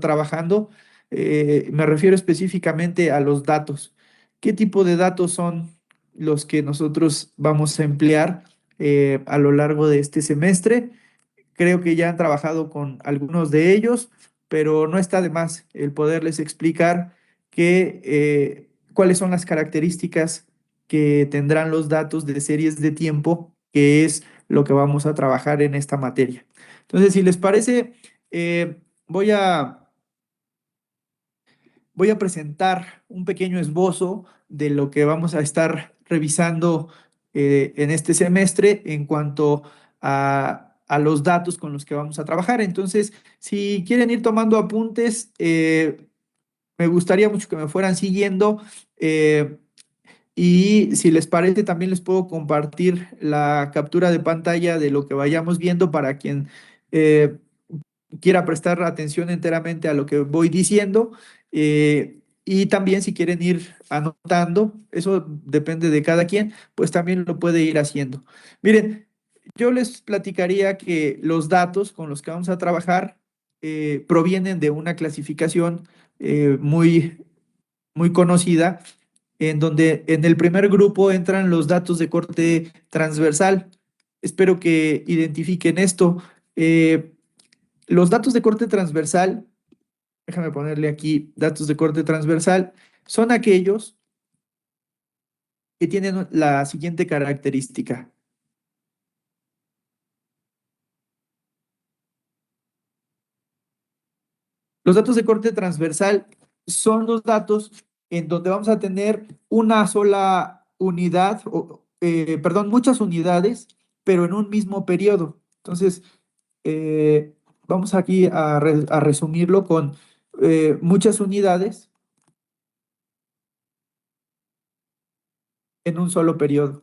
trabajando. Me refiero específicamente a los datos. ¿Qué tipo de datos son los que nosotros vamos a emplear a lo largo de este semestre? Creo que ya han trabajado con algunos de ellos, pero no está de más el poderles explicar cuáles son las características que tendrán los datos de series de tiempo, que es lo que vamos a trabajar en esta materia. Entonces, si les parece, voy voy a presentar un pequeño esbozo de lo que vamos a estar revisando en este semestre en cuanto a los datos con los que vamos a trabajar. Entonces, si quieren ir tomando apuntes, me gustaría mucho que me fueran siguiendo. Y si les parece, también les puedo compartir la captura de pantalla de lo que vayamos viendo para quien eh, quiera prestar atención enteramente a lo que voy diciendo. Y también si quieren ir anotando, eso depende de cada quien, pues también lo puede ir haciendo. Miren, yo les platicaría que los datos con los que vamos a trabajar provienen de una clasificación muy conocida, en donde en el primer grupo entran los datos de corte transversal. Espero que identifiquen esto. Eh, los datos de corte transversal, déjame ponerle aquí datos de corte transversal, son aquellos que tienen la siguiente característica. Los datos de corte transversal son los datos en donde vamos a tener una sola unidad, perdón, muchas unidades, pero en un mismo periodo. Entonces, vamos aquí a resumirlo con muchas unidades en un solo periodo.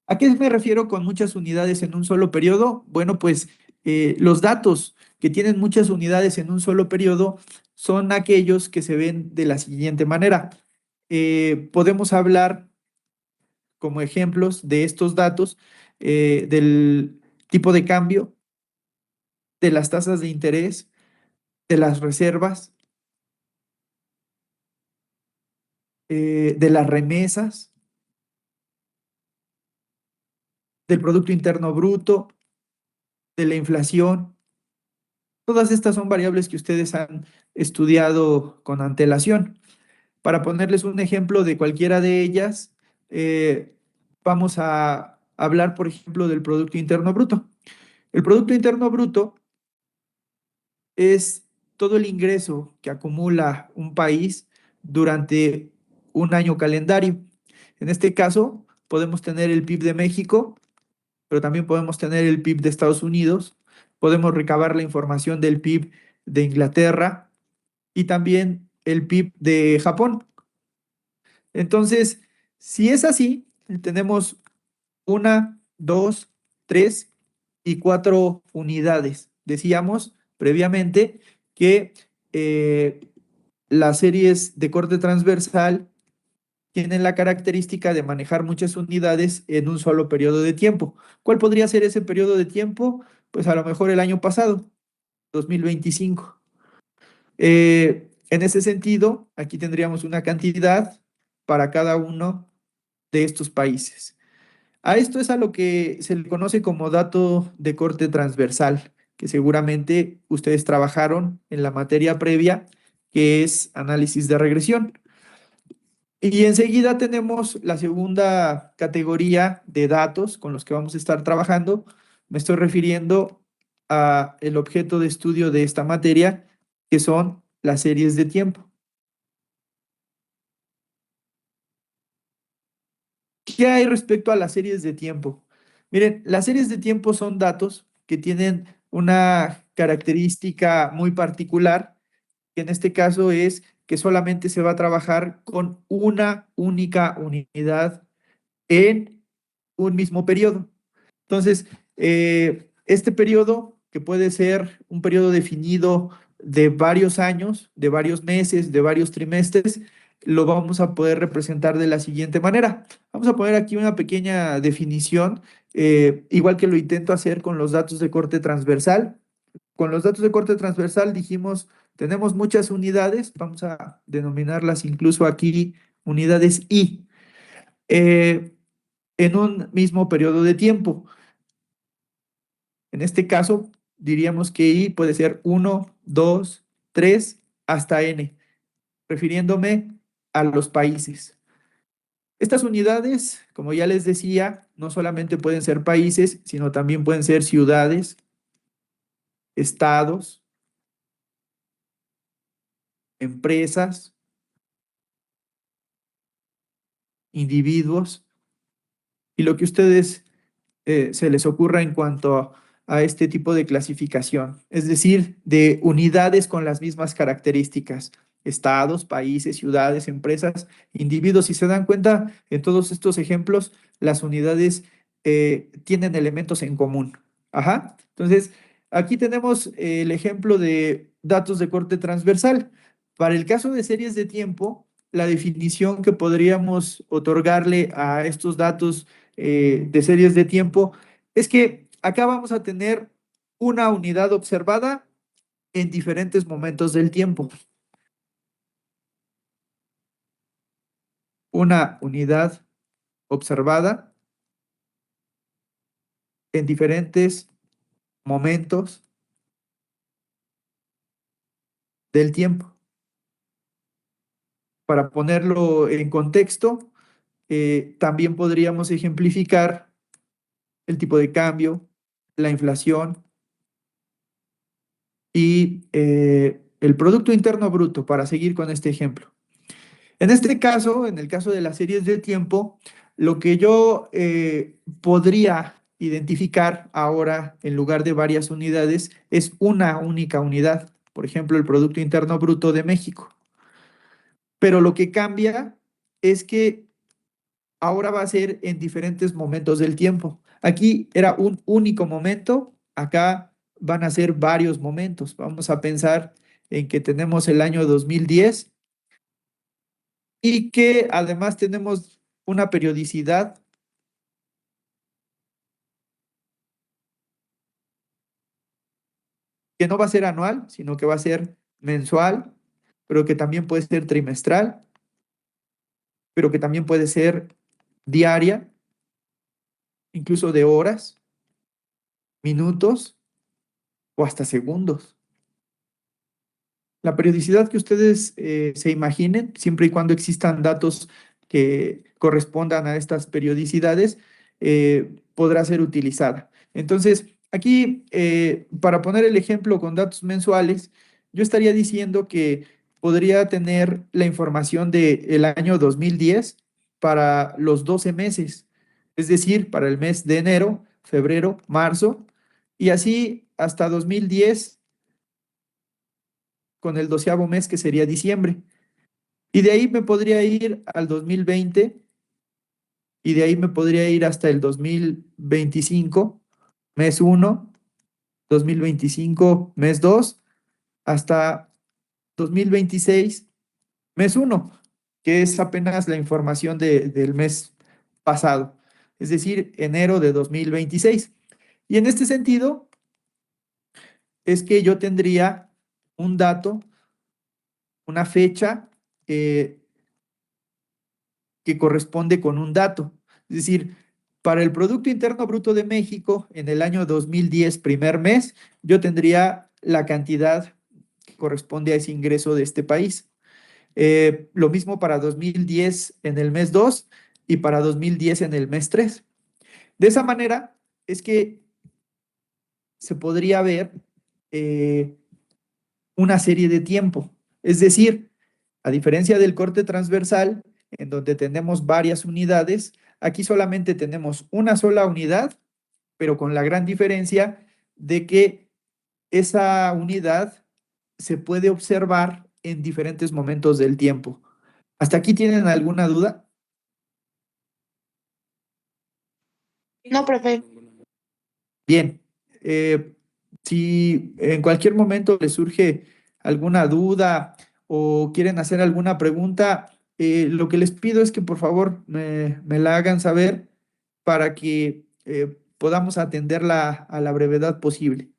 ¿A qué me refiero con muchas unidades en un solo periodo? Bueno, pues los datos que tienen muchas unidades en un solo periodo son aquellos que se ven de la siguiente manera. Podemos hablar como ejemplos de estos datos del tipo de cambio, de las tasas de interés, de las reservas, de las remesas, del Producto Interno Bruto, de la inflación. Todas estas son variables que ustedes han estudiado con antelación. Para ponerles un ejemplo de cualquiera de ellas, eh, vamos a hablar, por ejemplo, del Producto Interno Bruto. El Producto Interno Bruto es todo el ingreso que acumula un país durante un año calendario. En este caso, podemos tener el PIB de México, pero también podemos tener el PIB de Estados Unidos, podemos recabar la información del PIB de Inglaterra y también el PIB de Japón. Entonces, si es así, tenemos una, dos, tres y cuatro unidades. Decíamos previamente que las series de corte transversal tienen la característica de manejar muchas unidades en un solo periodo de tiempo. ¿Cuál podría ser ese periodo de tiempo? Pues a lo mejor el año pasado, 2025. En ese sentido, aquí tendríamos una cantidad para cada uno de estos países. A esto es a lo que se le conoce como dato de corte transversal, que seguramente ustedes trabajaron en la materia previa, que es análisis de regresión. Y enseguida tenemos la segunda categoría de datos con los que vamos a estar trabajando. Me estoy refiriendo a el objeto de estudio de esta materia, que son las series de tiempo. ¿Qué hay respecto a las series de tiempo? Miren, las series de tiempo son datos que tienen una característica muy particular, que en este caso es que solamente se va a trabajar con una única unidad en un mismo periodo. Entonces, este periodo, que puede ser un periodo definido de varios años, de varios meses, de varios trimestres, lo vamos a poder representar de la siguiente manera. Vamos a poner aquí una pequeña definición igual que lo intento hacer con los datos de corte transversal. Con los datos de corte transversal dijimos, tenemos muchas unidades, vamos a denominarlas incluso aquí unidades I, eh, en un mismo periodo de tiempo. En este caso, diríamos que I puede ser 1, 2, 3, hasta N, refiriéndome a los países. Estas unidades, como ya les decía, no solamente pueden ser países, sino también pueden ser ciudades, estados, empresas, individuos y lo que ustedes se les ocurra en cuanto a este tipo de clasificación, es decir, de unidades con las mismas características, estados, países, ciudades, empresas, individuos. Si se dan cuenta, en todos estos ejemplos, las unidades tienen elementos en común. Ajá. Entonces, aquí tenemos el ejemplo de datos de corte transversal. Para el caso de series de tiempo, la definición que podríamos otorgarle a estos datos de series de tiempo, es que acá vamos a tener una unidad observada en diferentes momentos del tiempo. Una unidad observada en diferentes momentos del tiempo. Para ponerlo en contexto, también podríamos ejemplificar el tipo de cambio, la inflación y el Producto Interno Bruto, para seguir con este ejemplo. En este caso, en el caso de las series de tiempo, lo que yo podría identificar ahora en lugar de varias unidades es una única unidad, por ejemplo, el Producto Interno Bruto de México. Pero lo que cambia es que ahora va a ser en diferentes momentos del tiempo. Aquí era un único momento, acá van a ser varios momentos. Vamos a pensar en que tenemos el año 2010 y que además tenemos una periodicidad que no va a ser anual, sino que va a ser mensual, pero que también puede ser trimestral, pero que también puede ser diaria, incluso de horas, minutos o hasta segundos. La periodicidad que ustedes se imaginen, siempre y cuando existan datos que correspondan a estas periodicidades, podrá ser utilizada. Entonces, aquí, para poner el ejemplo con datos mensuales, yo estaría diciendo que podría tener la información del año 2010 para los 12 meses, es decir, para el mes de enero, febrero, marzo, y así hasta 2010 con el 12º mes, que sería diciembre. Y de ahí me podría ir al 2020 y de ahí me podría ir hasta el 2025, mes 1, 2025, mes 2, hasta 2026, mes 1, que es apenas la información del mes pasado, es decir, enero de 2026. Y en este sentido es que yo tendría un dato, una fecha, que corresponde con un dato. Es decir, para el Producto Interno Bruto de México, en el año 2010, primer mes, yo tendría la cantidad que corresponde a ese ingreso de este país. Lo mismo para 2010 en el mes 2 y para 2010 en el mes 3. De esa manera es que se podría ver eh, una serie de tiempo. Es decir, a diferencia del corte transversal, en donde tenemos varias unidades, aquí solamente tenemos una sola unidad, pero con la gran diferencia de que esa unidad se puede observar en diferentes momentos del tiempo. ¿Hasta aquí tienen alguna duda? No, profe. Bien, si en cualquier momento les surge alguna duda o quieren hacer alguna pregunta, lo que les pido es que por favor me la hagan saber para que podamos atenderla a la brevedad posible.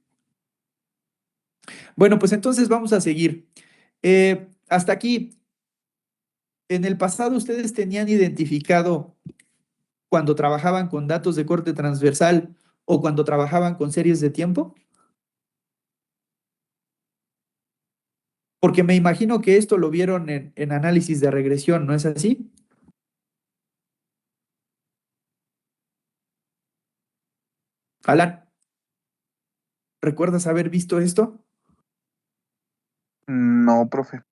Bueno, pues entonces vamos a seguir. Hasta aquí, en el pasado ustedes tenían identificado cuando trabajaban con datos de corte transversal o cuando trabajaban con series de tiempo, porque me imagino que esto lo vieron en análisis de regresión, ¿no es así? Alan, ¿recuerdas haber visto esto? No, profe.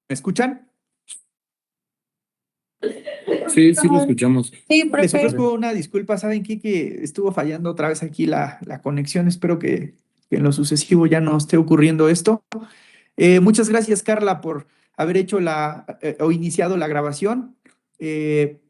¿Me escuchan? Sí, sí lo escuchamos. Sí, Les profe. ofrezco una disculpa, ¿saben qué? Que estuvo fallando otra vez aquí la conexión. Espero que en lo sucesivo ya no esté ocurriendo esto. Muchas gracias, Carla, por haber hecho o iniciado la grabación. Eh,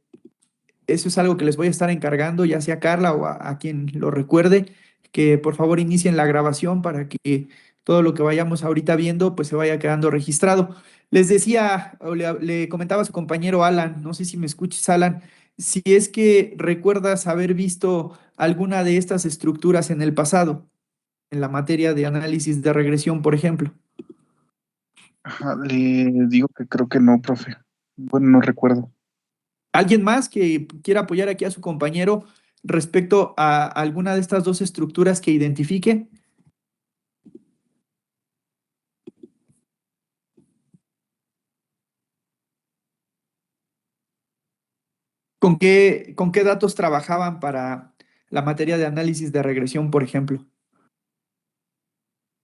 Eso es algo que les voy a estar encargando, ya sea a Carla o a quien lo recuerde, que por favor inicien la grabación para que todo lo que vayamos ahorita viendo pues se vaya quedando registrado. Les decía, o le comentaba a su compañero Alan, no sé si me escuches, Alan, si es que recuerdas haber visto alguna de estas estructuras en el pasado, en la materia de análisis de regresión, por ejemplo. Ajá, le digo que creo que no, profe. Bueno, no recuerdo. ¿Alguien más que quiera apoyar aquí a su compañero respecto a alguna de estas dos estructuras que identifique? ¿Con qué datos trabajaban para la materia de análisis de regresión, por ejemplo?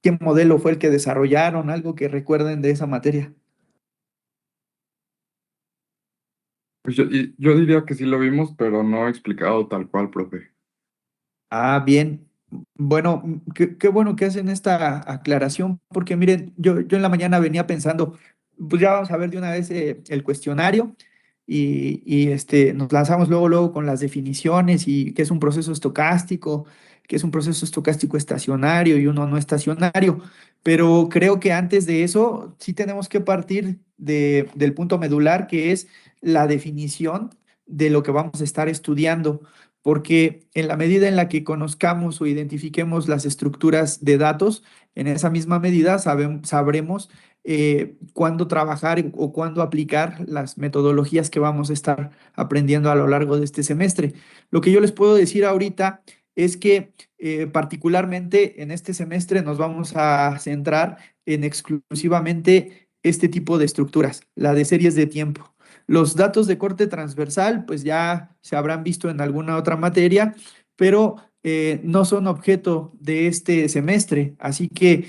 ¿Qué modelo fue el que desarrollaron? Algo que recuerden de esa materia. Pues yo diría que sí lo vimos, pero no explicado tal cual, profe. Ah, bien. Bueno, qué bueno que hacen esta aclaración, porque miren, yo en la mañana venía pensando, pues ya vamos a ver de una vez el cuestionario nos lanzamos luego con las definiciones y qué es un proceso estocástico, qué es un proceso estocástico estacionario y uno no estacionario. Pero creo que antes de eso sí tenemos que partir del punto medular, que es la definición de lo que vamos a estar estudiando porque en la medida en la que conozcamos o identifiquemos las estructuras de datos, en esa misma medida sabremos cuándo trabajar o cuándo aplicar las metodologías que vamos a estar aprendiendo a lo largo de este semestre. Lo que yo les puedo decir ahorita es que particularmente en este semestre nos vamos a centrar en exclusivamente este tipo de estructuras, la de series de tiempo. Los datos de corte transversal, pues ya se habrán visto en alguna otra materia, pero no son objeto de este semestre. Así que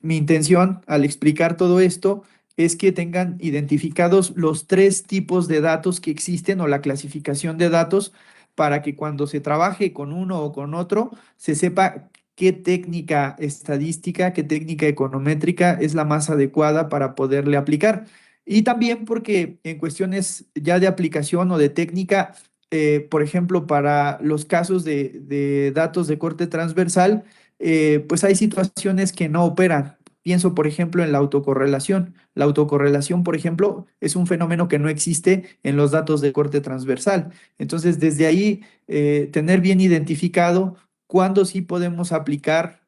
mi intención al explicar todo esto es que tengan identificados los tres tipos de datos que existen o la clasificación de datos para que cuando se trabaje con uno o con otro, se sepa qué técnica estadística, qué técnica econométrica es la más adecuada para poderle aplicar. Y también porque en cuestiones ya de aplicación o de técnica, por ejemplo, para los casos de datos de corte transversal, pues hay situaciones que no operan. Pienso, por ejemplo, en la autocorrelación. La autocorrelación, por ejemplo, es un fenómeno que no existe en los datos de corte transversal. Entonces, desde ahí, tener bien identificado cuándo sí podemos aplicar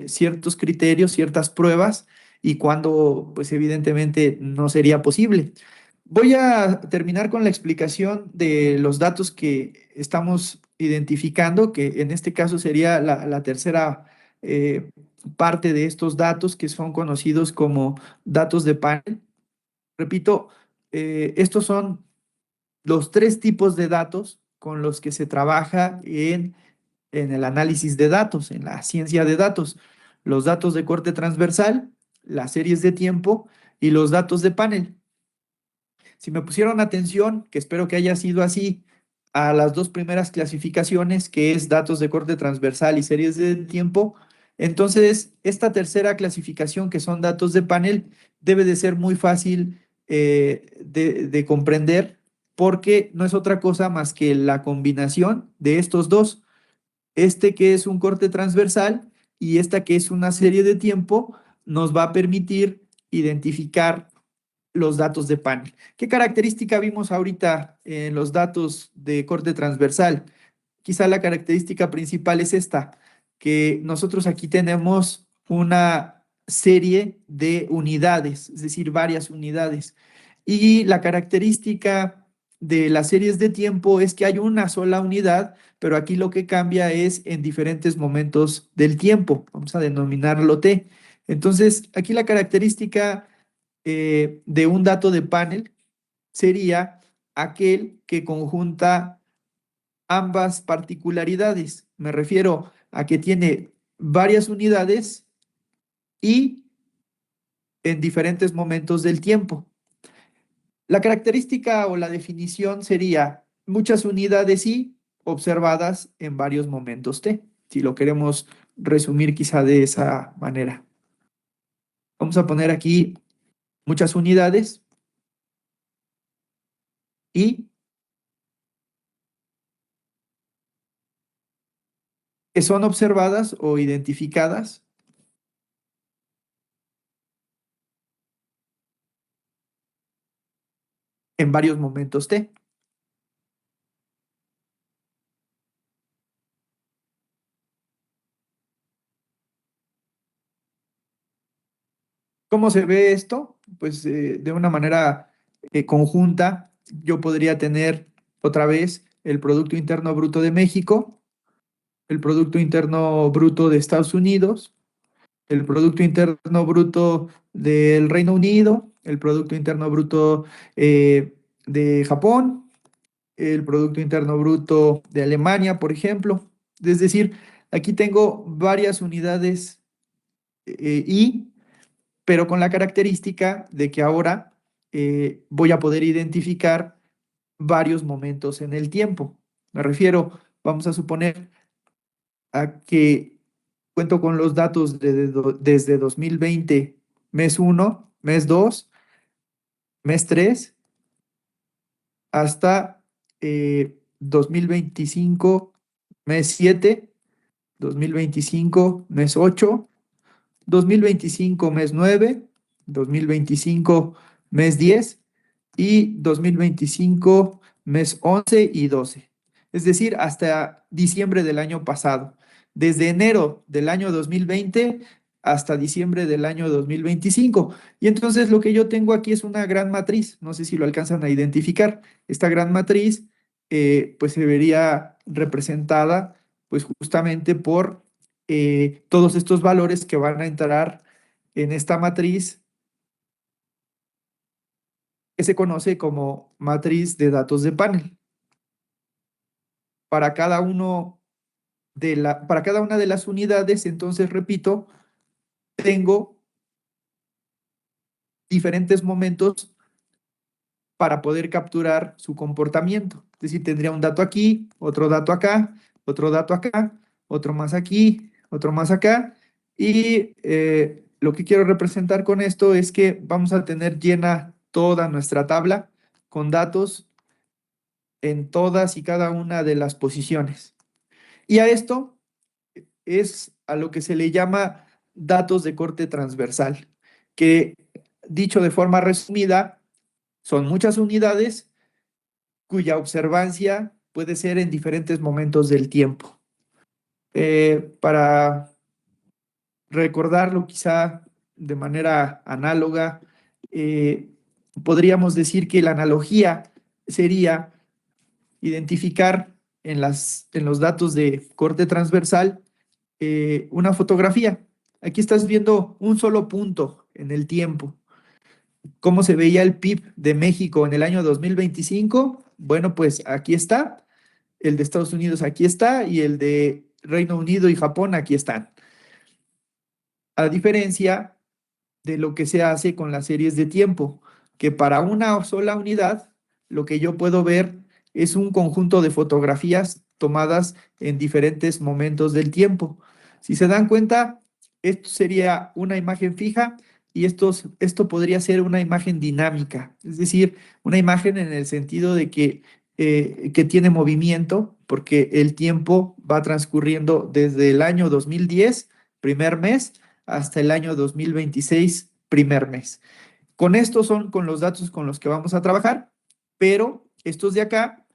ciertos criterios, ciertas pruebas y cuando, pues evidentemente, no sería posible. Voy a terminar con la explicación de los datos que estamos identificando, que en este caso sería la tercera eh, parte de estos datos que son conocidos como datos de panel. Repito, estos son los tres tipos de datos con los que se trabaja en el análisis de datos, en la ciencia de datos. Los datos de corte transversal, las series de tiempo y los datos de panel. Si me pusieron atención, que espero que haya sido así, a las dos primeras clasificaciones, que es datos de corte transversal y series de tiempo, entonces esta tercera clasificación, que son datos de panel, debe de ser muy fácil de comprender, porque no es otra cosa más que la combinación de estos dos, este que es un corte transversal y esta que es una serie de tiempo, nos va a permitir identificar los datos de panel. ¿Qué característica vimos ahorita en los datos de corte transversal? Quizá la característica principal es esta, que nosotros aquí tenemos una serie de unidades, es decir, varias unidades. Y la característica de las series de tiempo es que hay una sola unidad, pero aquí lo que cambia es en diferentes momentos del tiempo. Vamos a denominarlo T. Entonces, aquí la característica de un dato de panel sería aquel que conjunta ambas particularidades. Me refiero a que tiene varias unidades y en diferentes momentos del tiempo. La característica o la definición sería muchas unidades y observadas en varios momentos T, si lo queremos resumir quizá de esa manera. Vamos a poner aquí muchas unidades y que son observadas o identificadas en varios momentos T. ¿Cómo se ve esto? Pues de una manera conjunta, yo podría tener otra vez el Producto Interno Bruto de México, el Producto Interno Bruto de Estados Unidos, el Producto Interno Bruto del Reino Unido, el Producto Interno Bruto de Japón, el Producto Interno Bruto de Alemania, por ejemplo. Es decir, aquí tengo varias unidades y pero con la característica de que ahora voy a poder identificar varios momentos en el tiempo. Me refiero, vamos a suponer, a que cuento con los datos desde 2020, mes 1, mes 2, mes 3, hasta 2025, mes 7, 2025, mes 8, 2025 mes 9, 2025 mes 10 y 2025 mes 11 y 12. Es decir, hasta diciembre del año pasado. Desde enero del año 2020 hasta diciembre del año 2025. Y entonces lo que yo tengo aquí es una gran matriz. No sé si lo alcanzan a identificar. Esta gran matriz pues se vería representada pues justamente por todos estos valores que van a entrar en esta matriz que se conoce como matriz de datos de panel. Para cada para cada una de las unidades, entonces repito, tengo diferentes momentos para poder capturar su comportamiento. Es decir, tendría un dato aquí, otro dato acá, otro dato acá, otro más aquí, otro más acá. Y lo que quiero representar con esto es que vamos a tener llena toda nuestra tabla con datos en todas y cada una de las posiciones. Y a esto es a lo que se le llama datos de corte transversal, que dicho de forma resumida, son muchas unidades cuya observancia puede ser en diferentes momentos del tiempo. Para recordarlo quizá de manera análoga, podríamos decir que la analogía sería identificar en los datos de corte transversal una fotografía. Aquí estás viendo un solo punto en el tiempo. ¿Cómo se veía el PIB de México en el año 2025? Bueno, pues aquí está, el de Estados Unidos aquí está y el de Reino Unido y Japón aquí están. A diferencia de lo que se hace con las series de tiempo, que para una sola unidad, lo que yo puedo ver es un conjunto de fotografías tomadas en diferentes momentos del tiempo. Si se dan cuenta, esto sería una imagen fija y esto podría ser una imagen dinámica, es decir, una imagen en el sentido de que tiene movimiento, porque el tiempo va transcurriendo desde el año 2010, primer mes, hasta el año 2026, primer mes. Con estos son con los datos con los que vamos a trabajar, pero estos de acá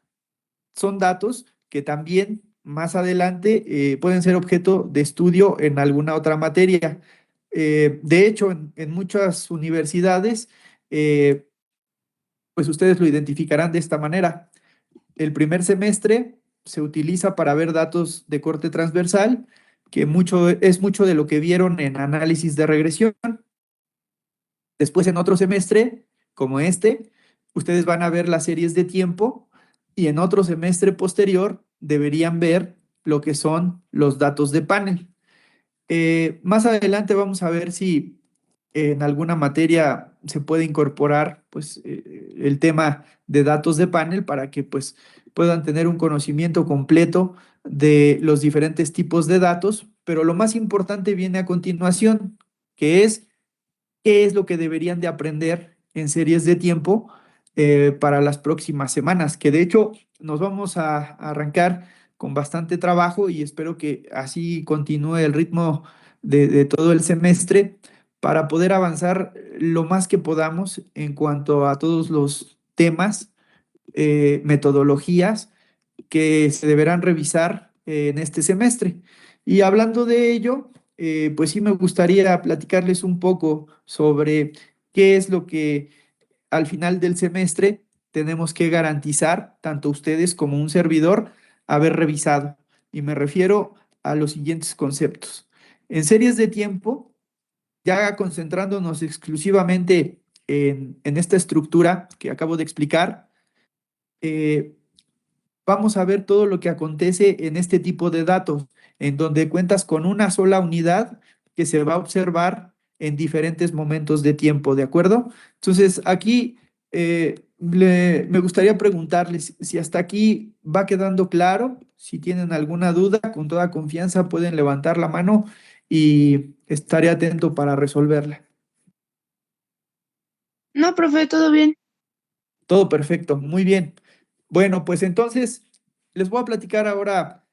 son datos que también más adelante pueden ser objeto de estudio en alguna otra materia. De hecho, en muchas universidades, eh, pues ustedes lo identificarán de esta manera. El primer semestre se utiliza para ver datos de corte transversal, que es mucho de lo que vieron en análisis de regresión. Después en otro semestre, como este, ustedes van a ver las series de tiempo y en otro semestre posterior deberían ver lo que son los datos de panel. Más adelante vamos a ver si en alguna materia se puede incorporar pues, el tema de datos de panel para que pues, puedan tener un conocimiento completo de los diferentes tipos de datos, pero lo más importante viene a continuación, que es qué es lo que deberían de aprender en series de tiempo para las próximas semanas, que de hecho nos vamos a arrancar con bastante trabajo y espero que así continúe el ritmo de todo el semestre para poder avanzar lo más que podamos en cuanto a todos los temas, metodologías que se deberán revisar en este semestre. Y hablando de ello, pues sí me gustaría platicarles un poco sobre qué es lo que al final del semestre tenemos que garantizar, tanto ustedes como un servidor, haber revisado. Y me refiero a los siguientes conceptos. En series de tiempo, ya concentrándonos exclusivamente en esta estructura que acabo de explicar, eh, vamos a ver todo lo que acontece en este tipo de datos, en donde cuentas con una sola unidad que se va a observar en diferentes momentos de tiempo, ¿de acuerdo? Entonces, aquí me gustaría preguntarles si hasta aquí va quedando claro. Si tienen alguna duda, con toda confianza pueden levantar la mano y estaré atento para resolverla. No, profe, todo bien. Todo perfecto, muy bien. Bueno, pues entonces les voy a platicar ahora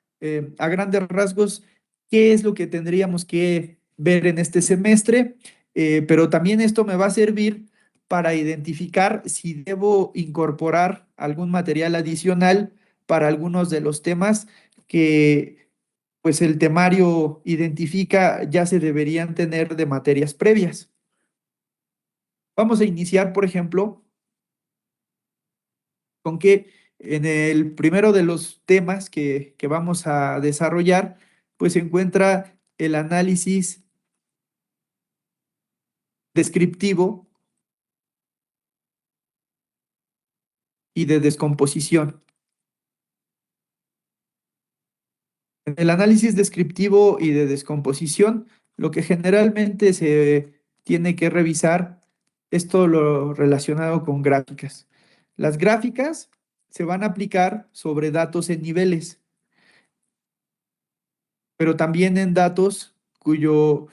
a grandes rasgos qué es lo que tendríamos que ver en este semestre, pero también esto me va a servir para identificar si debo incorporar algún material adicional para algunos de los temas que pues el temario identifica ya se deberían tener de materias previas. Vamos a iniciar, por ejemplo, con que en el primero de los temas que vamos a desarrollar, pues se encuentra el análisis descriptivo y de descomposición. En el análisis descriptivo y de descomposición, lo que generalmente se tiene que revisar es todo lo relacionado con gráficas. Las gráficas se van a aplicar sobre datos en niveles, pero también en datos cuya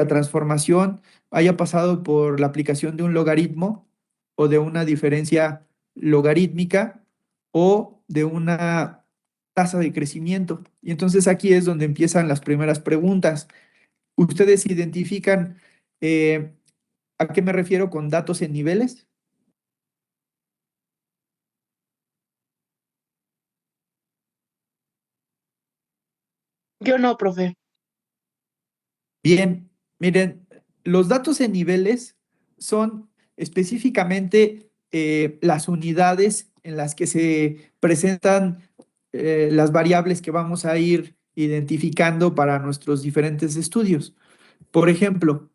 transformación haya pasado por la aplicación de un logaritmo o de una diferencia logarítmica o de una tasa de crecimiento. Y entonces aquí es donde empiezan las primeras preguntas. ¿Ustedes identifican a qué me refiero con datos en niveles? Yo no, profe. Bien, miren, los datos en niveles son específicamente las unidades en las que se presentan las variables que vamos a ir identificando para nuestros diferentes estudios. Por ejemplo,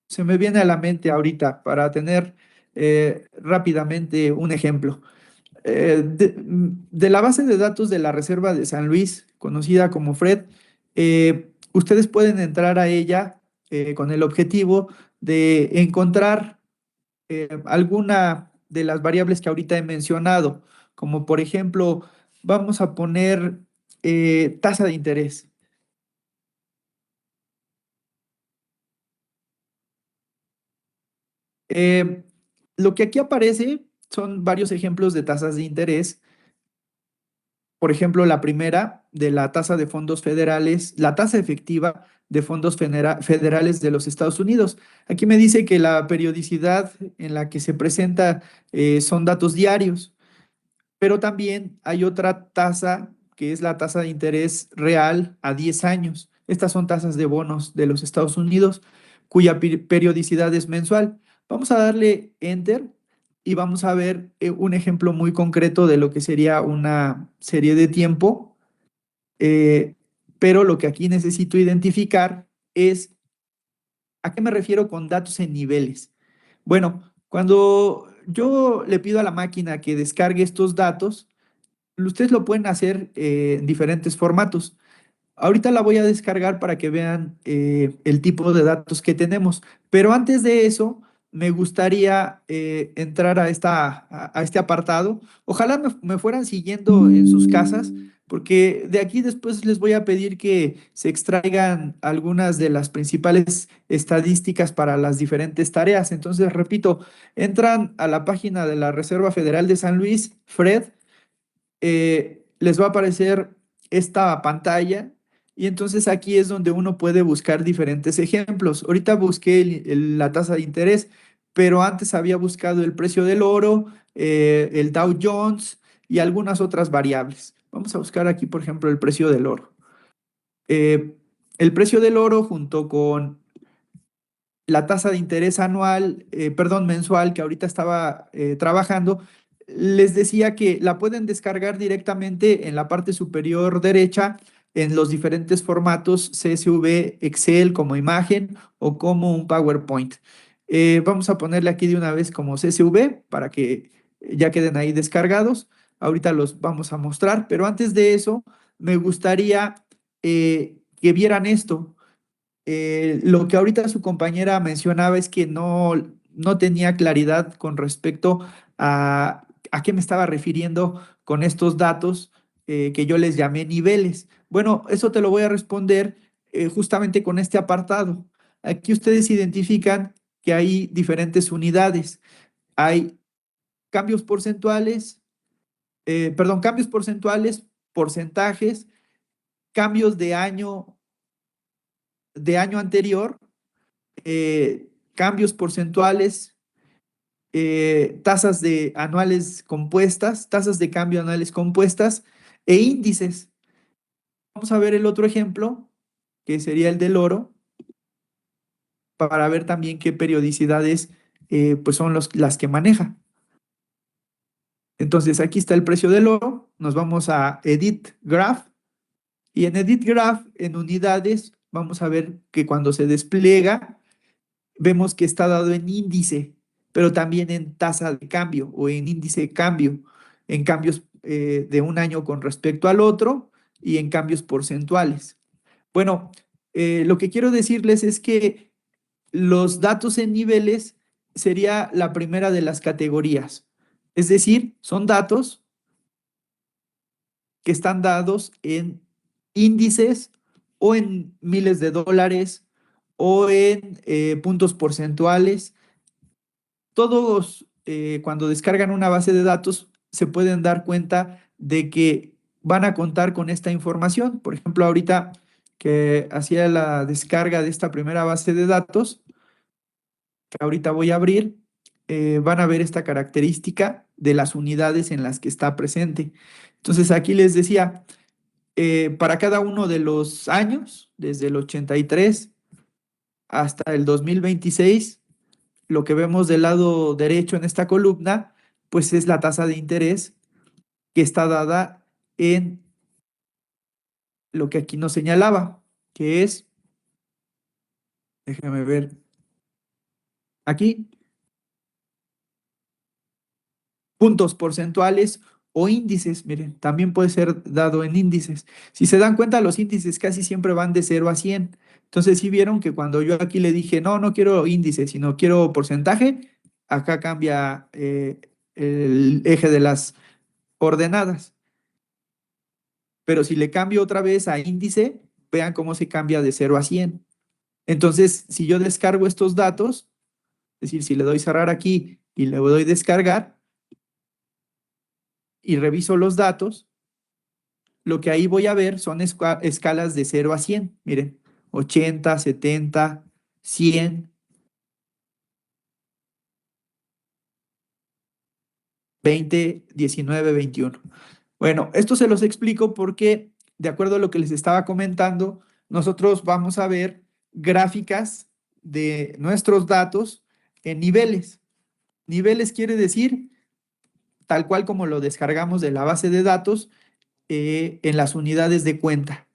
se me viene a la mente ahorita para tener rápidamente un ejemplo. De la base de datos de la Reserva de San Luis, conocida como FRED, ustedes pueden entrar a ella con el objetivo de encontrar alguna de las variables que ahorita he mencionado, como por ejemplo, vamos a poner tasa de interés. Eh, lo que aquí aparece son varios ejemplos de tasas de interés. Por ejemplo, la primera de la tasa de fondos federales, la tasa efectiva de fondos federales de los Estados Unidos. Aquí me dice que la periodicidad en la que se presenta son datos diarios, pero también hay otra tasa que es la tasa de interés real a 10 años. Estas son tasas de bonos de los Estados Unidos cuya periodicidad es mensual. Vamos a darle enter y vamos a ver un ejemplo muy concreto de lo que sería una serie de tiempo, eh, pero lo que aquí necesito identificar es ¿a qué me refiero con datos en niveles? Bueno, cuando yo le pido a la máquina que descargue estos datos, ustedes lo pueden hacer en diferentes formatos. Ahorita la voy a descargar para que vean el tipo de datos que tenemos. Pero antes de eso, me gustaría entrar a este apartado. Ojalá me fueran siguiendo en sus casas, porque de aquí después les voy a pedir que se extraigan algunas de las principales estadísticas para las diferentes tareas. Entonces, repito, entran a la página de la Reserva Federal de San Luis, FRED, les va a aparecer esta pantalla y entonces aquí es donde uno puede buscar diferentes ejemplos. Ahorita busqué la tasa de interés, pero antes había buscado el precio del oro, el Dow Jones y algunas otras variables. Vamos a buscar aquí, por ejemplo, el precio del oro. El precio del oro junto con la tasa de interés anual, perdón, mensual que ahorita estaba trabajando, les decía que la pueden descargar directamente en la parte superior derecha en los diferentes formatos CSV, Excel como imagen o como un PowerPoint. Vamos a ponerle aquí de una vez como CSV para que ya queden ahí descargados. Ahorita los vamos a mostrar, pero antes de eso me gustaría que vieran esto. Lo que ahorita su compañera mencionaba es que no tenía claridad con respecto a qué me estaba refiriendo con estos datos que yo les llamé niveles. Bueno, eso te lo voy a responder justamente con este apartado. Aquí ustedes identifican que hay diferentes unidades. Hay cambios porcentuales, perdón, cambios porcentuales, porcentajes, cambios de año anterior, cambios porcentuales, tasas de anuales compuestas, tasas de cambio anuales compuestas e índices. Vamos a ver el otro ejemplo, que sería el del oro, para ver también qué periodicidades pues son las que maneja. Entonces aquí está el precio del oro, nos vamos a Edit Graph y en Edit Graph, en unidades, vamos a ver que cuando se despliega, vemos que está dado en índice, pero también en tasa de cambio o en índice de cambio, en cambios de un año con respecto al otro y en cambios porcentuales. Bueno, lo que quiero decirles es que los datos en niveles sería la primera de las categorías. Es decir, son datos que están dados en índices o en miles de dólares o en puntos porcentuales. Todos cuando descargan una base de datos se pueden dar cuenta de que van a contar con esta información. Por ejemplo, ahorita que hacía la descarga de esta primera base de datos, que ahorita voy a abrir, van a ver esta característica de las unidades en las que está presente. Entonces aquí les decía, para cada uno de los años, desde el 83 hasta el 2026, lo que vemos del lado derecho en esta columna, pues es la tasa de interés que está dada en lo que aquí nos señalaba, que es, déjame ver, aquí, puntos porcentuales o índices, miren, también puede ser dado en índices. Si se dan cuenta, los índices casi siempre van de 0 a 100. Entonces, sí vieron que cuando yo aquí le dije, no, no quiero índice, sino quiero porcentaje, acá cambia el eje de las ordenadas. Pero si le cambio otra vez a índice, vean cómo se cambia de 0 a 100. Entonces, si yo descargo estos datos, es decir, si le doy cerrar aquí y le doy descargar y reviso los datos, lo que ahí voy a ver son escalas de 0 a 100. Miren, 80, 70, 100, 20, 19, 21. Bueno, esto se los explico porque, de acuerdo a lo que les estaba comentando, nosotros vamos a ver gráficas de nuestros datos en niveles. Niveles quiere decir, tal cual como lo descargamos de la base de datos, en las unidades de cuenta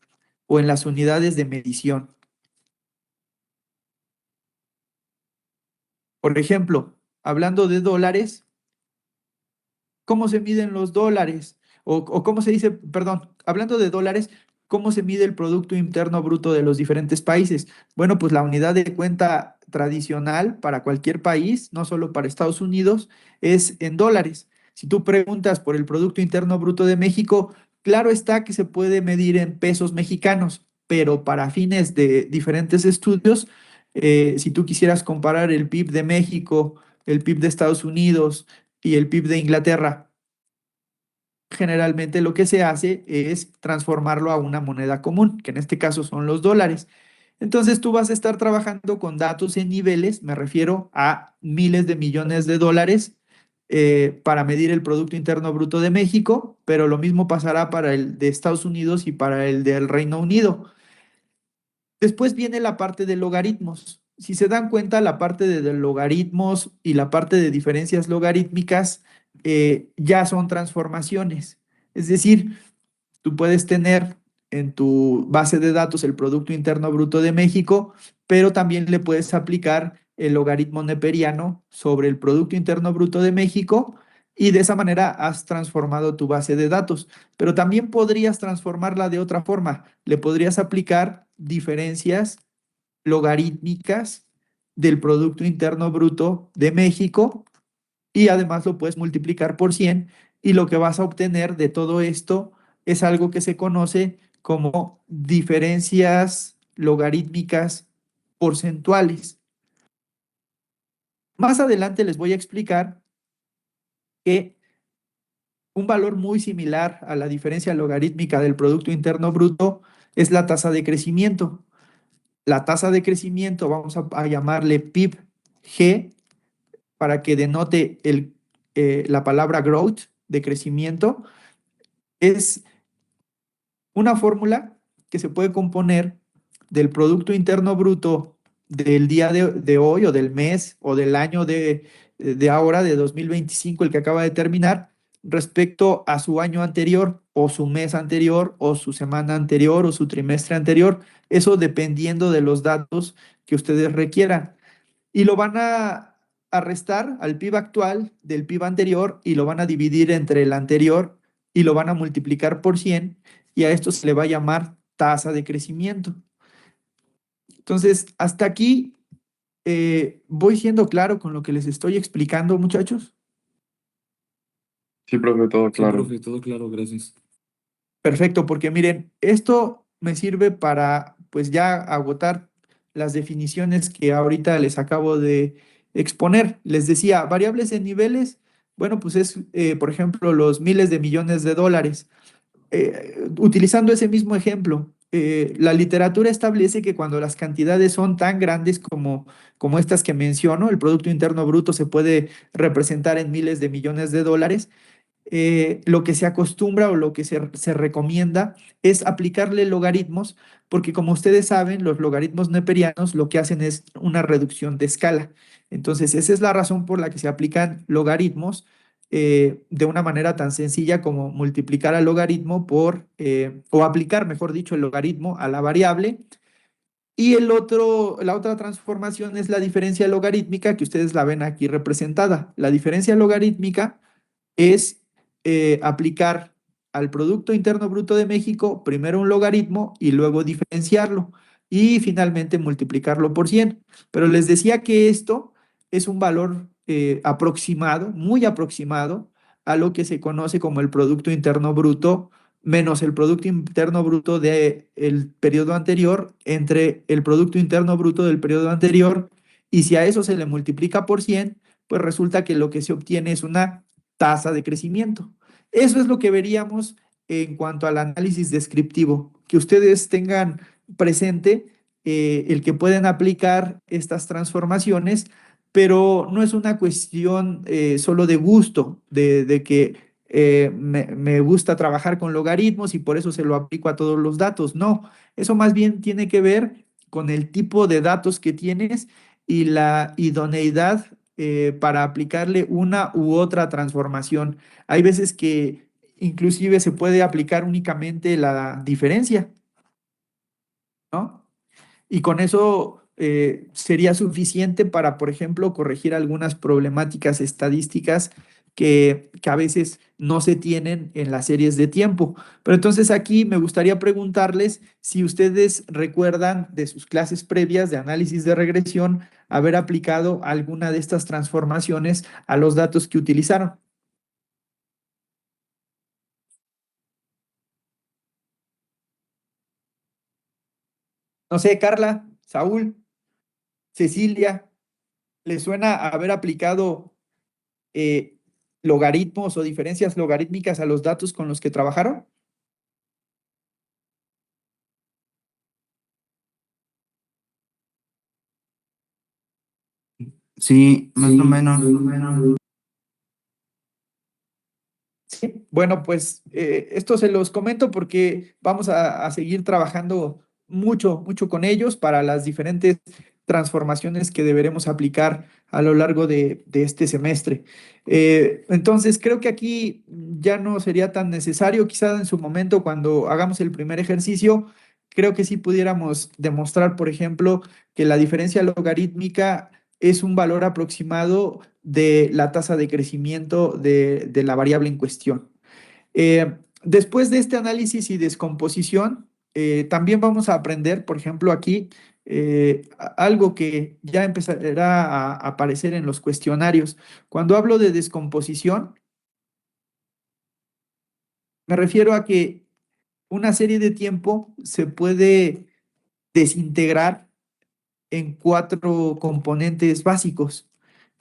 o en las unidades de medición. Por ejemplo, hablando de dólares, ¿cómo se miden los dólares? O cómo se dice, perdón, hablando de dólares, ¿cómo se mide el Producto Interno Bruto de los diferentes países? Bueno, pues la unidad de cuenta tradicional para cualquier país, no solo para Estados Unidos, es en dólares. Si tú preguntas por el Producto Interno Bruto de México, claro está que se puede medir en pesos mexicanos, pero para fines de diferentes estudios, si tú quisieras comparar el PIB de México, el PIB de Estados Unidos y el PIB de Inglaterra, generalmente lo que se hace es transformarlo a una moneda común, que en este caso son los dólares. Entonces tú vas a estar trabajando con datos en niveles, me refiero a miles de millones de dólares para medir el Producto Interno Bruto de México, pero lo mismo pasará para el de Estados Unidos y para el del Reino Unido. Después viene la parte de logaritmos. Si se dan cuenta, la parte de logaritmos y la parte de diferencias logarítmicas ya son transformaciones. Es decir, tú puedes tener en tu base de datos el Producto Interno Bruto de México, pero también le puedes aplicar el logaritmo neperiano sobre el Producto Interno Bruto de México y de esa manera has transformado tu base de datos. Pero también podrías transformarla de otra forma. Le podrías aplicar diferencias logarítmicas del Producto Interno Bruto de México y además lo puedes multiplicar por 100 y lo que vas a obtener de todo esto es algo que se conoce como diferencias logarítmicas porcentuales. Más adelante les voy a explicar que un valor muy similar a la diferencia logarítmica del Producto Interno Bruto es la tasa de crecimiento. La tasa de crecimiento, vamos a llamarle PIB-G para que denote la palabra growth de crecimiento, es una fórmula que se puede componer del Producto Interno Bruto del día de hoy o del mes o del año de ahora, de 2025, el que acaba de terminar, respecto a su año anterior o su mes anterior o su semana anterior o su trimestre anterior, eso dependiendo de los datos que ustedes requieran. Y lo van a restar al PIB actual del PIB anterior y lo van a dividir entre el anterior y lo van a multiplicar por 100 y a esto se le va a llamar tasa de crecimiento. Entonces, hasta aquí voy siendo claro con lo que les estoy explicando, muchachos. Sí, profe, todo Sí, claro. profe, todo claro, gracias. Perfecto, porque miren, esto me sirve para pues ya agotar las definiciones que ahorita les acabo de exponer. Les decía, variables en niveles, bueno, pues es, por ejemplo, los miles de millones de dólares. Utilizando ese mismo ejemplo, la literatura establece que cuando las cantidades son tan grandes como estas que menciono, el Producto Interno Bruto se puede representar en miles de millones de dólares. Lo que se acostumbra o lo que se recomienda es aplicarle logaritmos, porque como ustedes saben, los logaritmos neperianos lo que hacen es una reducción de escala. Entonces, esa es la razón por la que se aplican logaritmos de una manera tan sencilla como multiplicar al logaritmo o aplicar, mejor dicho, el logaritmo a la variable. Y la otra transformación es la diferencia logarítmica, que ustedes la ven aquí representada. La diferencia logarítmica es aplicar al Producto Interno Bruto de México primero un logaritmo y luego diferenciarlo y finalmente multiplicarlo por 100. Pero les decía que esto es un valor aproximado, muy aproximado a lo que se conoce como el Producto Interno Bruto menos el Producto Interno Bruto del periodo anterior entre el Producto Interno Bruto del periodo anterior, y si a eso se le multiplica por 100, pues resulta que lo que se obtiene es una tasa de crecimiento. Eso es lo que veríamos en cuanto al análisis descriptivo, que ustedes tengan presente el que pueden aplicar estas transformaciones, pero no es una cuestión solo de gusto, de que me gusta trabajar con logaritmos y por eso se lo aplico a todos los datos. No, eso más bien tiene que ver con el tipo de datos que tienes y la idoneidad para aplicarle una u otra transformación. Hay veces que inclusive se puede aplicar únicamente la diferencia, ¿no? Y con eso sería suficiente para, por ejemplo, corregir algunas problemáticas estadísticas que a veces no se tienen en las series de tiempo. Pero entonces aquí me gustaría preguntarles si ustedes recuerdan de sus clases previas de análisis de regresión haber aplicado alguna de estas transformaciones a los datos que utilizaron. No sé, Carla, Saúl, Cecilia, ¿les suena haber aplicado eh, logaritmos o diferencias logarítmicas a los datos con los que trabajaron? Sí, más o menos. Sí. Bueno, pues esto se los comento porque vamos a seguir trabajando mucho, mucho con ellos para las diferentes transformaciones que deberemos aplicar a lo largo de este semestre. Entonces, creo que aquí ya no sería tan necesario, quizás en su momento cuando hagamos el primer ejercicio, creo que sí pudiéramos demostrar, por ejemplo, que la diferencia logarítmica es un valor aproximado de la tasa de crecimiento de la variable en cuestión. Después de este análisis y descomposición, también vamos a aprender, por ejemplo, aquí algo que ya empezará a aparecer en los cuestionarios. Cuando hablo de descomposición, me refiero a que una serie de tiempo se puede desintegrar en cuatro componentes básicos.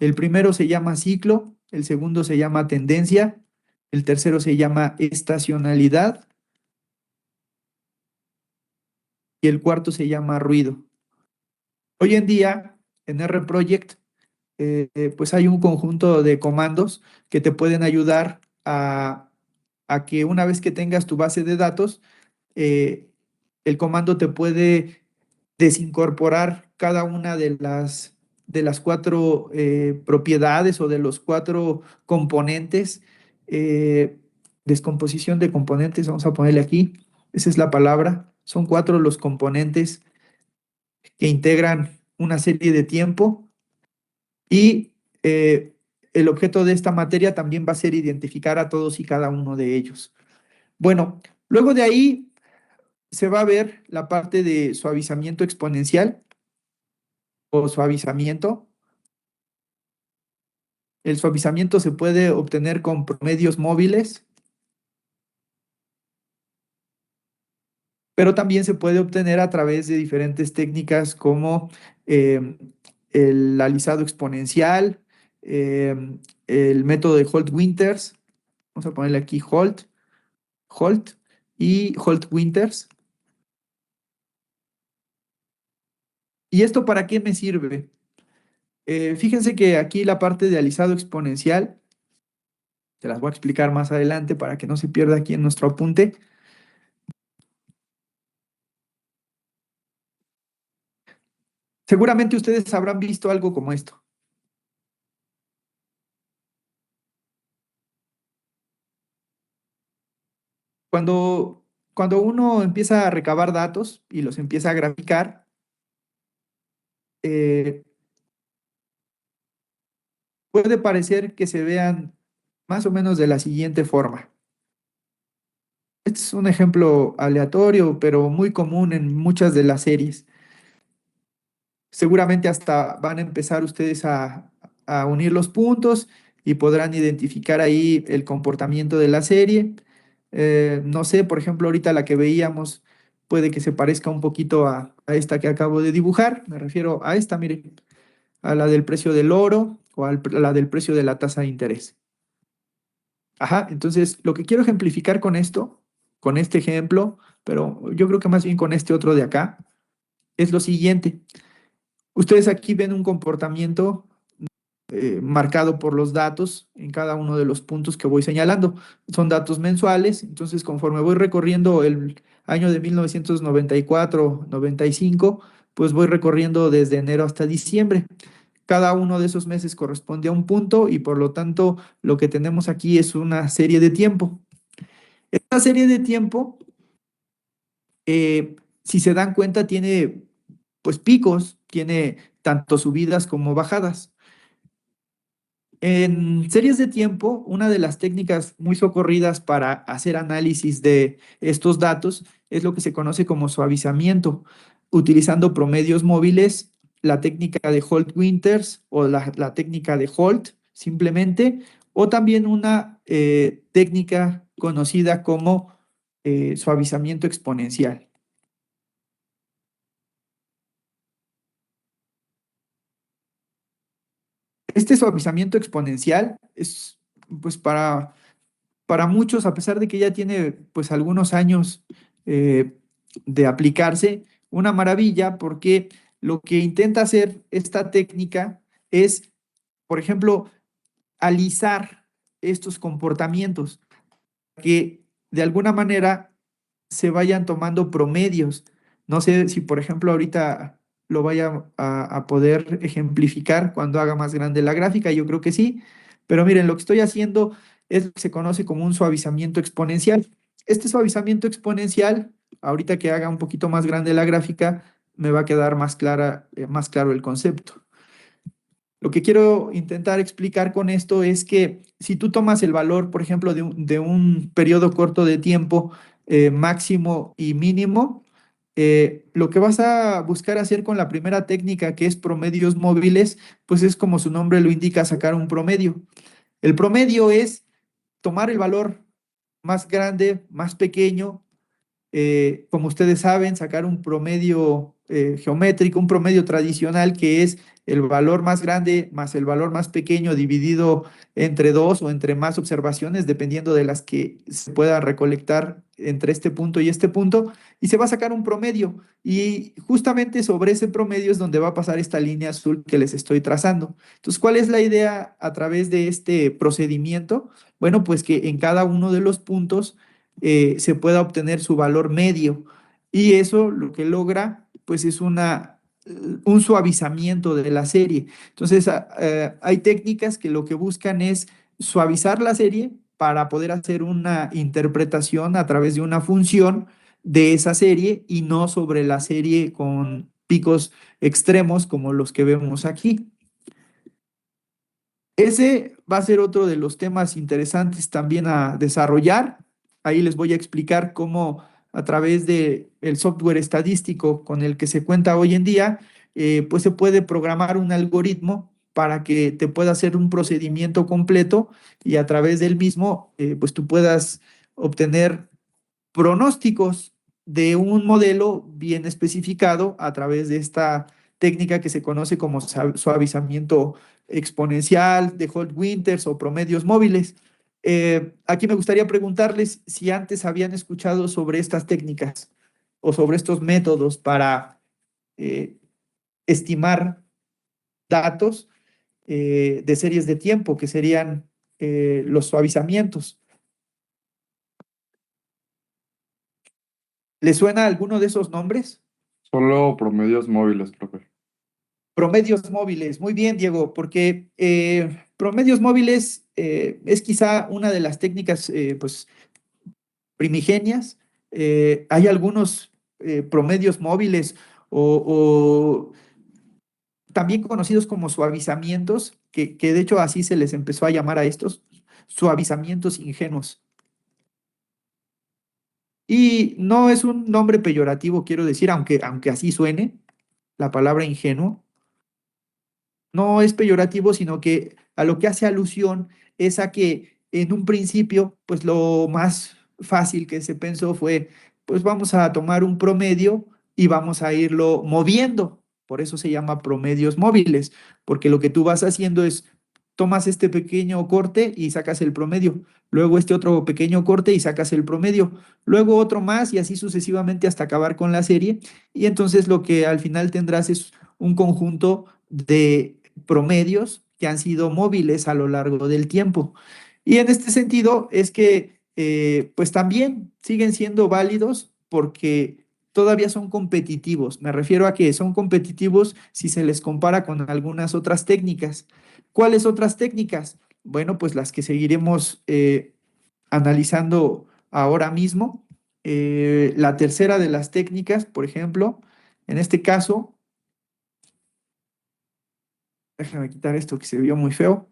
El primero se llama ciclo, el segundo se llama tendencia, el tercero se llama estacionalidad y el cuarto se llama ruido. Hoy en día, en RProject, pues hay un conjunto de comandos que te pueden ayudar a que una vez que tengas tu base de datos, eh, el comando te puede desincorporar cada una de las cuatro propiedades o de los cuatro componentes. Descomposición de componentes, vamos a ponerle aquí, esa es la palabra. Son cuatro los componentes que integran una serie de tiempo y el objeto de esta materia también va a ser identificar a todos y cada uno de ellos. Bueno, luego de ahí se va a ver la parte de suavizamiento exponencial o suavizamiento. El suavizamiento se puede obtener con promedios móviles, pero también se puede obtener a través de diferentes técnicas como eh, el alisado exponencial, el método de Holt-Winters. Vamos a ponerle aquí Holt y Holt-Winters. ¿Y esto para qué me sirve? Fíjense que aquí la parte de alisado exponencial, se las voy a explicar más adelante para que no se pierda aquí en nuestro apunte. Seguramente ustedes habrán visto algo como esto. Cuando uno empieza a recabar datos y los empieza a graficar, eh, puede parecer que se vean más o menos de la siguiente forma. Este es un ejemplo aleatorio, pero muy común en muchas de las series. Seguramente hasta van a empezar ustedes a unir los puntos y podrán identificar ahí el comportamiento de la serie. No sé, por ejemplo, ahorita la que veíamos puede que se parezca un poquito a esta que acabo de dibujar. Me refiero a esta, miren, a la del precio del oro o a la del precio de la tasa de interés. Ajá, entonces lo que quiero ejemplificar con esto, con este ejemplo, pero yo creo que más bien con este otro de acá, es lo siguiente. Ustedes aquí ven un comportamiento marcado por los datos en cada uno de los puntos que voy señalando. Son datos mensuales, entonces conforme voy recorriendo el año de 1994-95, pues voy recorriendo desde enero hasta diciembre. Cada uno de esos meses corresponde a un punto y por lo tanto lo que tenemos aquí es una serie de tiempo. Esta serie de tiempo, si se dan cuenta, tiene pues picos, tiene tanto subidas como bajadas. En series de tiempo, una de las técnicas muy socorridas para hacer análisis de estos datos es lo que se conoce como suavizamiento, utilizando promedios móviles, la técnica de Holt-Winters o la técnica de Holt simplemente, o también una técnica conocida como suavizamiento exponencial. Este suavizamiento exponencial es, pues, para muchos, a pesar de que ya tiene pues algunos años eh, de aplicarse, una maravilla porque lo que intenta hacer esta técnica es, por ejemplo, alisar estos comportamientos, que de alguna manera se vayan tomando promedios. No sé si, por ejemplo, ahorita lo vaya a poder ejemplificar cuando haga más grande la gráfica, yo creo que sí, pero miren, lo que estoy haciendo es lo que se conoce como un suavizamiento exponencial. Este suavizamiento exponencial, ahorita que haga un poquito más grande la gráfica, me va a quedar más clara, más claro el concepto. Lo que quiero intentar explicar con esto es que si tú tomas el valor, por ejemplo, de un periodo corto de tiempo, máximo y mínimo, lo que vas a buscar hacer con la primera técnica, que es promedios móviles, pues es como su nombre lo indica, sacar un promedio. El promedio es tomar el valor más grande, más pequeño, como ustedes saben, sacar un promedio geométrico, un promedio tradicional que es el valor más grande más el valor más pequeño dividido entre dos o entre más observaciones, dependiendo de las que se pueda recolectar entre este punto y este punto, y se va a sacar un promedio. Y justamente sobre ese promedio es donde va a pasar esta línea azul que les estoy trazando. Entonces, ¿cuál es la idea a través de este procedimiento? Bueno, pues que en cada uno de los puntos se pueda obtener su valor medio. Y eso lo que logra, pues es un suavizamiento de la serie. Entonces, hay técnicas que lo que buscan es suavizar la serie para poder hacer una interpretación a través de una función de esa serie y no sobre la serie con picos extremos como los que vemos aquí. Ese va a ser otro de los temas interesantes también a desarrollar. Ahí les voy a explicar cómo a través de el software estadístico con el que se cuenta hoy en día, pues se puede programar un algoritmo para que te pueda hacer un procedimiento completo y a través del mismo, pues tú puedas obtener pronósticos de un modelo bien especificado a través de esta técnica que se conoce como suavizamiento exponencial de Holt-Winters o promedios móviles. Aquí me gustaría preguntarles si antes habían escuchado sobre estas técnicas o sobre estos métodos para eh, estimar datos de series de tiempo, que serían los suavizamientos. ¿Les suena alguno de esos nombres? Solo promedios móviles, profe. Promedios móviles, muy bien, Diego, porque promedios móviles es quizá una de las técnicas pues, primigenias. Hay algunos promedios móviles o también conocidos como suavizamientos, que de hecho así se les empezó a llamar a estos. suavizamientos ingenuos. Y no es un nombre peyorativo, quiero decir, aunque así suene, la palabra ingenuo, no es peyorativo, sino que a lo que hace alusión es a que en un principio, pues lo más fácil que se pensó fue, pues vamos a tomar un promedio y vamos a irlo moviendo. Por eso se llama promedios móviles, porque lo que tú vas haciendo es, tomas este pequeño corte y sacas el promedio, luego este otro pequeño corte y sacas el promedio, luego otro más y así sucesivamente hasta acabar con la serie. Y entonces lo que al final tendrás es un conjunto de promedios que han sido móviles a lo largo del tiempo. Y en este sentido es que pues también siguen siendo válidos porque todavía son competitivos. Me refiero a que son competitivos si se les compara con algunas otras técnicas. ¿Cuáles otras técnicas? Bueno, pues las que seguiremos analizando ahora mismo. La tercera de las técnicas, por ejemplo, en este caso, déjame quitar esto que se vio muy feo.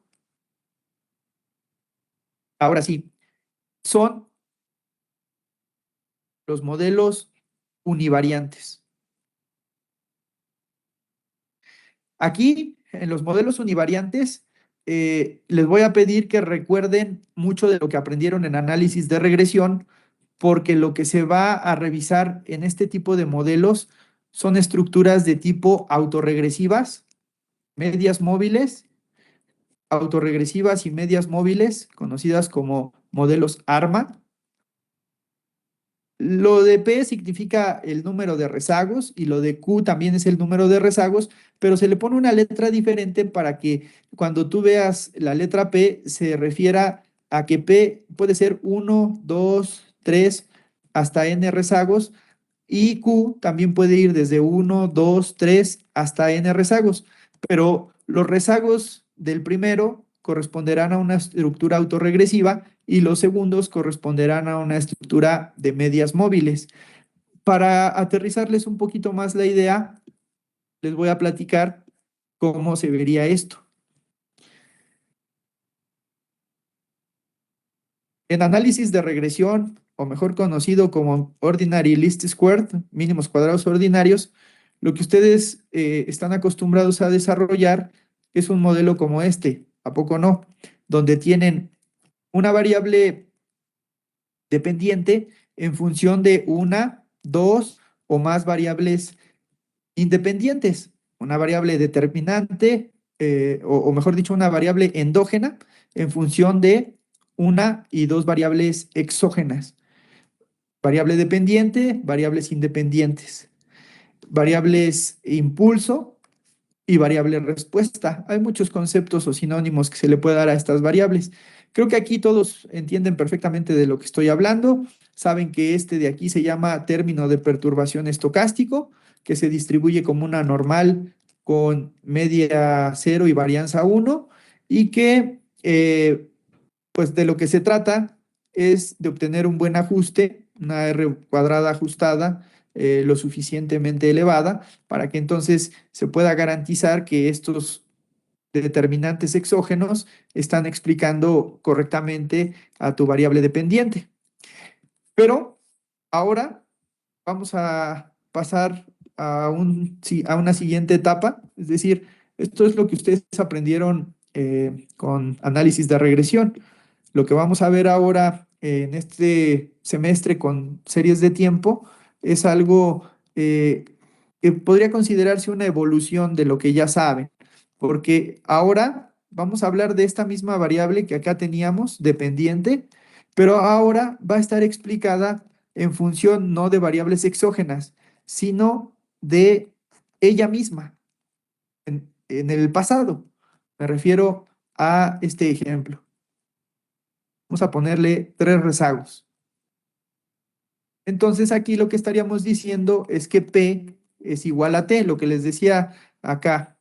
Ahora sí, son los modelos univariantes. Aquí, en los modelos univariantes, les voy a pedir que recuerden mucho de lo que aprendieron en análisis de regresión, porque lo que se va a revisar en este tipo de modelos son estructuras de tipo autorregresivas, medias móviles, autorregresivas y medias móviles, conocidas como modelos ARMA. Lo de P significa el número de rezagos y lo de Q también es el número de rezagos, pero se le pone una letra diferente para que cuando tú veas la letra P se refiera a que P puede ser 1, 2, 3 hasta N rezagos y Q también puede ir desde 1, 2, 3 hasta N rezagos, pero los rezagos del primero corresponderán a una estructura autorregresiva y los segundos corresponderán a una estructura de medias móviles. Para aterrizarles un poquito más la idea, les voy a platicar cómo se vería esto. En análisis de regresión, o mejor conocido como Ordinary Least Squared, mínimos cuadrados ordinarios, lo que ustedes están acostumbrados a desarrollar es un modelo como este, ¿a poco no? Donde tienen una variable dependiente en función de una, dos o más variables independientes. Una variable determinante, o mejor dicho, una variable endógena en función de una y dos variables exógenas. Variable dependiente, variables independientes. Variables impulso y variable respuesta. Hay muchos conceptos o sinónimos que se le puede dar a estas variables. Creo que aquí todos entienden perfectamente de lo que estoy hablando. Saben que este de aquí se llama término de perturbación estocástico, que se distribuye como una normal con media 0 y varianza 1, y que pues de lo que se trata es de obtener un buen ajuste, una R cuadrada ajustada, lo suficientemente elevada, para que entonces se pueda garantizar que estos determinantes exógenos están explicando correctamente a tu variable dependiente. Pero ahora vamos a pasar a una siguiente etapa, es decir, esto es lo que ustedes aprendieron con análisis de regresión. Lo que vamos a ver ahora en este semestre con series de tiempo es algo que podría considerarse una evolución de lo que ya saben, porque ahora vamos a hablar de esta misma variable que acá teníamos, dependiente, pero ahora va a estar explicada en función no de variables exógenas, sino de ella misma en el pasado. Me refiero a este ejemplo. Vamos a ponerle 3 rezagos. Entonces aquí lo que estaríamos diciendo es que P es igual a T, lo que les decía acá.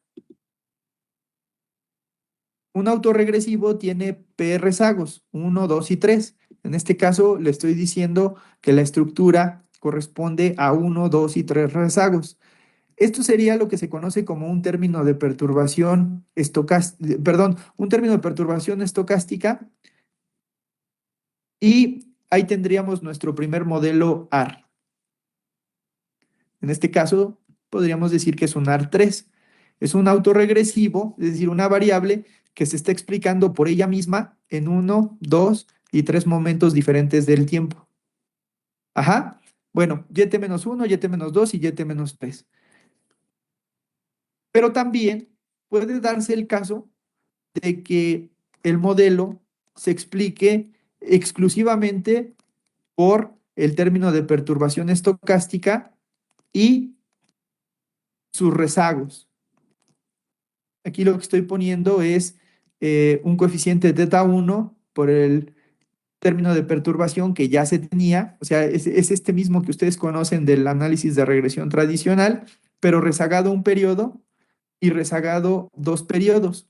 Un autorregresivo tiene P rezagos, 1, 2 y 3. En este caso le estoy diciendo que la estructura corresponde a 1, 2 y 3 rezagos. Esto sería lo que se conoce como un término de perturbación estocástica, perdón, un término de perturbación estocástica Y ahí tendríamos nuestro primer modelo AR. En este caso, podríamos decir que es un AR3. Es un autorregresivo, es decir, una variable que se está explicando por ella misma en 1, 2 y 3 momentos diferentes del tiempo. Ajá. Bueno, YT-1, YT-2 y YT-3. Pero también puede darse el caso de que el modelo se explique exclusivamente por el término de perturbación estocástica y sus rezagos. Aquí lo que estoy poniendo es un coeficiente teta 1 por el término de perturbación que ya se tenía, o sea, es este mismo que ustedes conocen del análisis de regresión tradicional, pero rezagado un periodo y rezagado 2 periodos.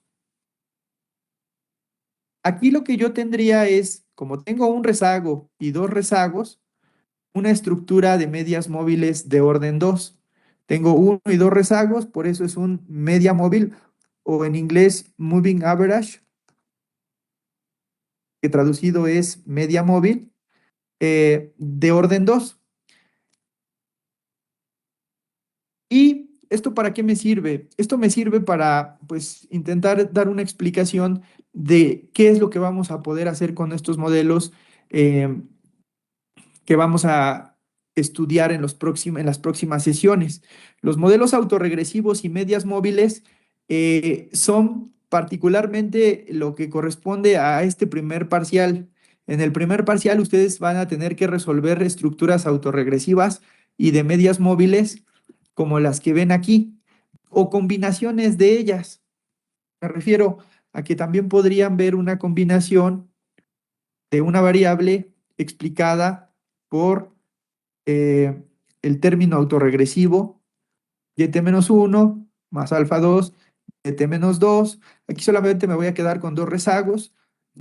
Aquí lo que yo tendría es, como tengo un rezago y 2 rezagos, una estructura de medias móviles de orden 2. Tengo 1 y 2 rezagos, por eso es un media móvil, o en inglés moving average, que traducido es media móvil, de orden 2. ¿Y esto para qué me sirve? Esto me sirve para, pues, intentar dar una explicación de qué es lo que vamos a poder hacer con estos modelos eh, que vamos a estudiar en en las próximas sesiones. Los modelos autorregresivos y medias móviles son particularmente lo que corresponde a este primer parcial. En el primer parcial ustedes van a tener que resolver estructuras autorregresivas y de medias móviles como las que ven aquí, o combinaciones de ellas. Me refiero a que también podrían ver una combinación de una variable explicada por eh, el término autorregresivo, YT-1 más alfa 2, YT-2. Aquí solamente me voy a quedar con 2 rezagos,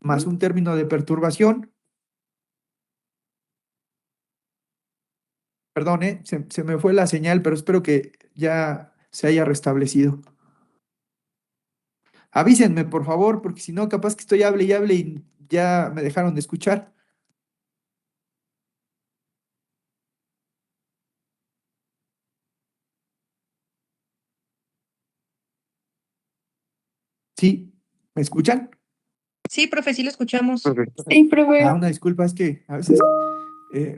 más un término de perturbación. Perdón, se me fue la señal, pero espero que ya se haya restablecido. Avísenme, por favor, porque si no, capaz que estoy hable y ya me dejaron de escuchar. ¿Sí? ¿Me escuchan? Sí, profe, sí lo escuchamos. Profe, Sí, profe. Una disculpa, es que a veces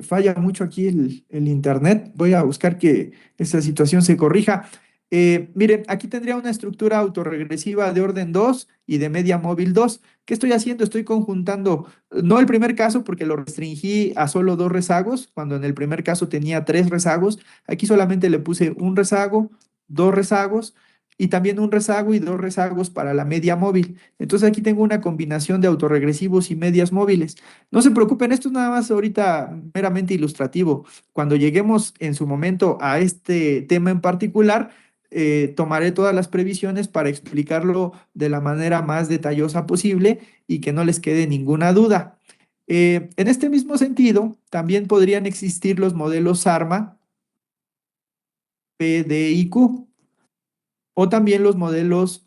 falla mucho aquí el internet. Voy a buscar que esta situación se corrija. Miren, aquí tendría una estructura autorregresiva de orden 2 y de media móvil 2. ¿Qué estoy haciendo? Estoy conjuntando, no el primer caso porque lo restringí a solo 2 rezagos, cuando en el primer caso tenía 3 rezagos. Aquí solamente le puse un rezago, 2 rezagos y también un rezago y 2 rezagos para la media móvil. Entonces aquí tengo una combinación de autorregresivos y medias móviles. No se preocupen, esto es nada más ahorita meramente ilustrativo. Cuando lleguemos en su momento a este tema en particular, tomaré todas las previsiones para explicarlo de la manera más detallosa posible y que no les quede ninguna duda. En este mismo sentido, también podrían existir los modelos ARMA, P, D y Q, o también los modelos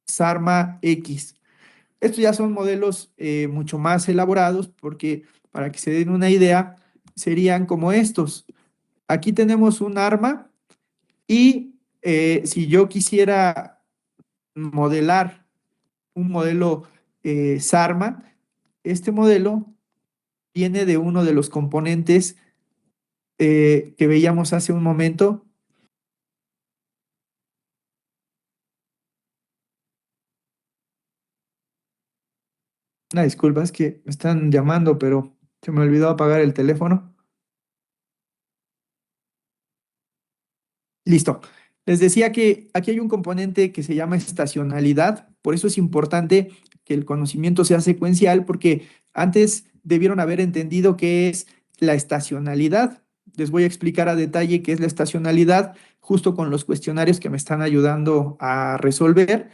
SARMA X. Estos ya son modelos mucho más elaborados porque, para que se den una idea, serían como estos. Aquí tenemos un arma y si yo quisiera modelar un modelo SARMA, este modelo viene de uno de los componentes que veíamos hace un momento. Una disculpa, es que me están llamando, pero se me olvidó apagar el teléfono. Listo. Les decía que aquí hay un componente que se llama estacionalidad, por eso es importante que el conocimiento sea secuencial, porque antes debieron haber entendido qué es la estacionalidad. Les voy a explicar a detalle qué es la estacionalidad, justo con los cuestionarios que me están ayudando a resolver.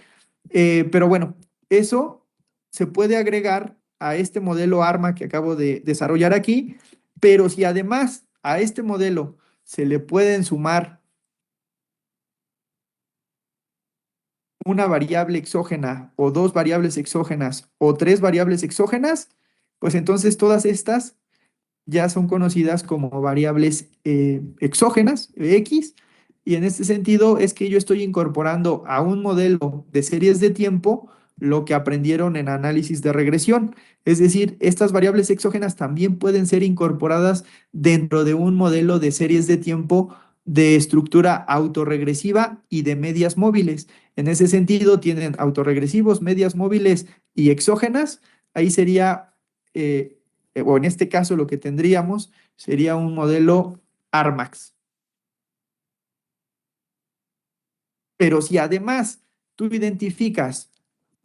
Pero bueno, eso se puede agregar a este modelo ARMA que acabo de desarrollar aquí, pero si además a este modelo se le pueden sumar una variable exógena o 2 variables exógenas o 3 variables exógenas, pues entonces todas estas ya son conocidas como variables exógenas, X, y en este sentido es que yo estoy incorporando a un modelo de series de tiempo lo que aprendieron en análisis de regresión. Es decir, estas variables exógenas también pueden ser incorporadas dentro de un modelo de series de tiempo de estructura autorregresiva y de medias móviles. En ese sentido, tienen autorregresivos, medias móviles y exógenas. Ahí sería o en este caso lo que tendríamos sería un modelo Armax. Pero si además tú identificas,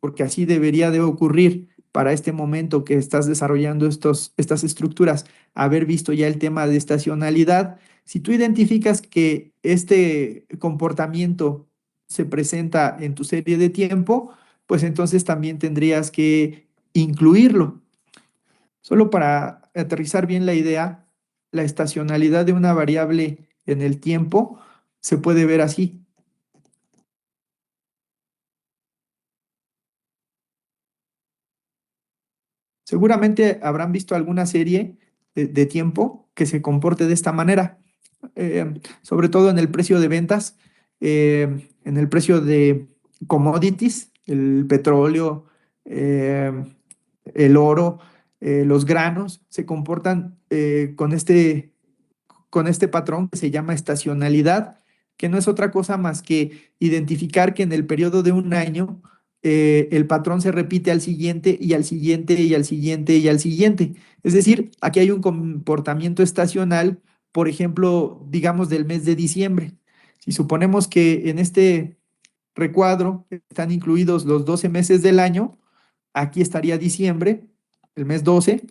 porque así debería de ocurrir para este momento que estás desarrollando estas estructuras, haber visto ya el tema de estacionalidad, si tú identificas que este comportamiento se presenta en tu serie de tiempo, pues entonces también tendrías que incluirlo. Solo para aterrizar bien la idea, la estacionalidad de una variable en el tiempo se puede ver así. Seguramente habrán visto alguna serie de tiempo que se comporte de esta manera, sobre todo en el precio de ventas, en el precio de commodities, el petróleo, eh, el oro, los granos, se comportan con este patrón que se llama estacionalidad, que no es otra cosa más que identificar que en el periodo de un año el patrón se repite al siguiente y al siguiente y al siguiente y al siguiente. Es decir, aquí hay un comportamiento estacional, por ejemplo, digamos del mes de diciembre. Si suponemos que en este recuadro están incluidos los 12 meses del año, aquí estaría diciembre, el mes 12,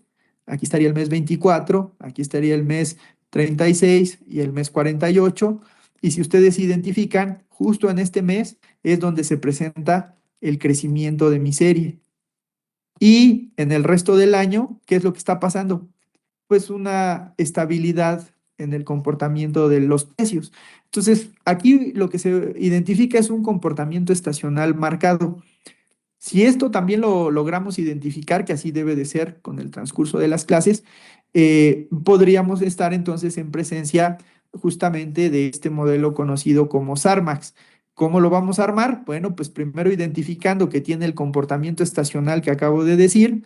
aquí estaría el mes 24, aquí estaría el mes 36 y el mes 48. Y si ustedes identifican, justo en este mes es donde se presenta el crecimiento de mi serie. Y en el resto del año, ¿qué es lo que está pasando? Pues una estabilidad en el comportamiento de los precios. Entonces, aquí lo que se identifica es un comportamiento estacional marcado. Si esto también lo logramos identificar, que así debe de ser con el transcurso de las clases, podríamos estar entonces en presencia justamente de este modelo conocido como SARMAX. ¿Cómo lo vamos a armar? Bueno, pues primero identificando que tiene el comportamiento estacional que acabo de decir,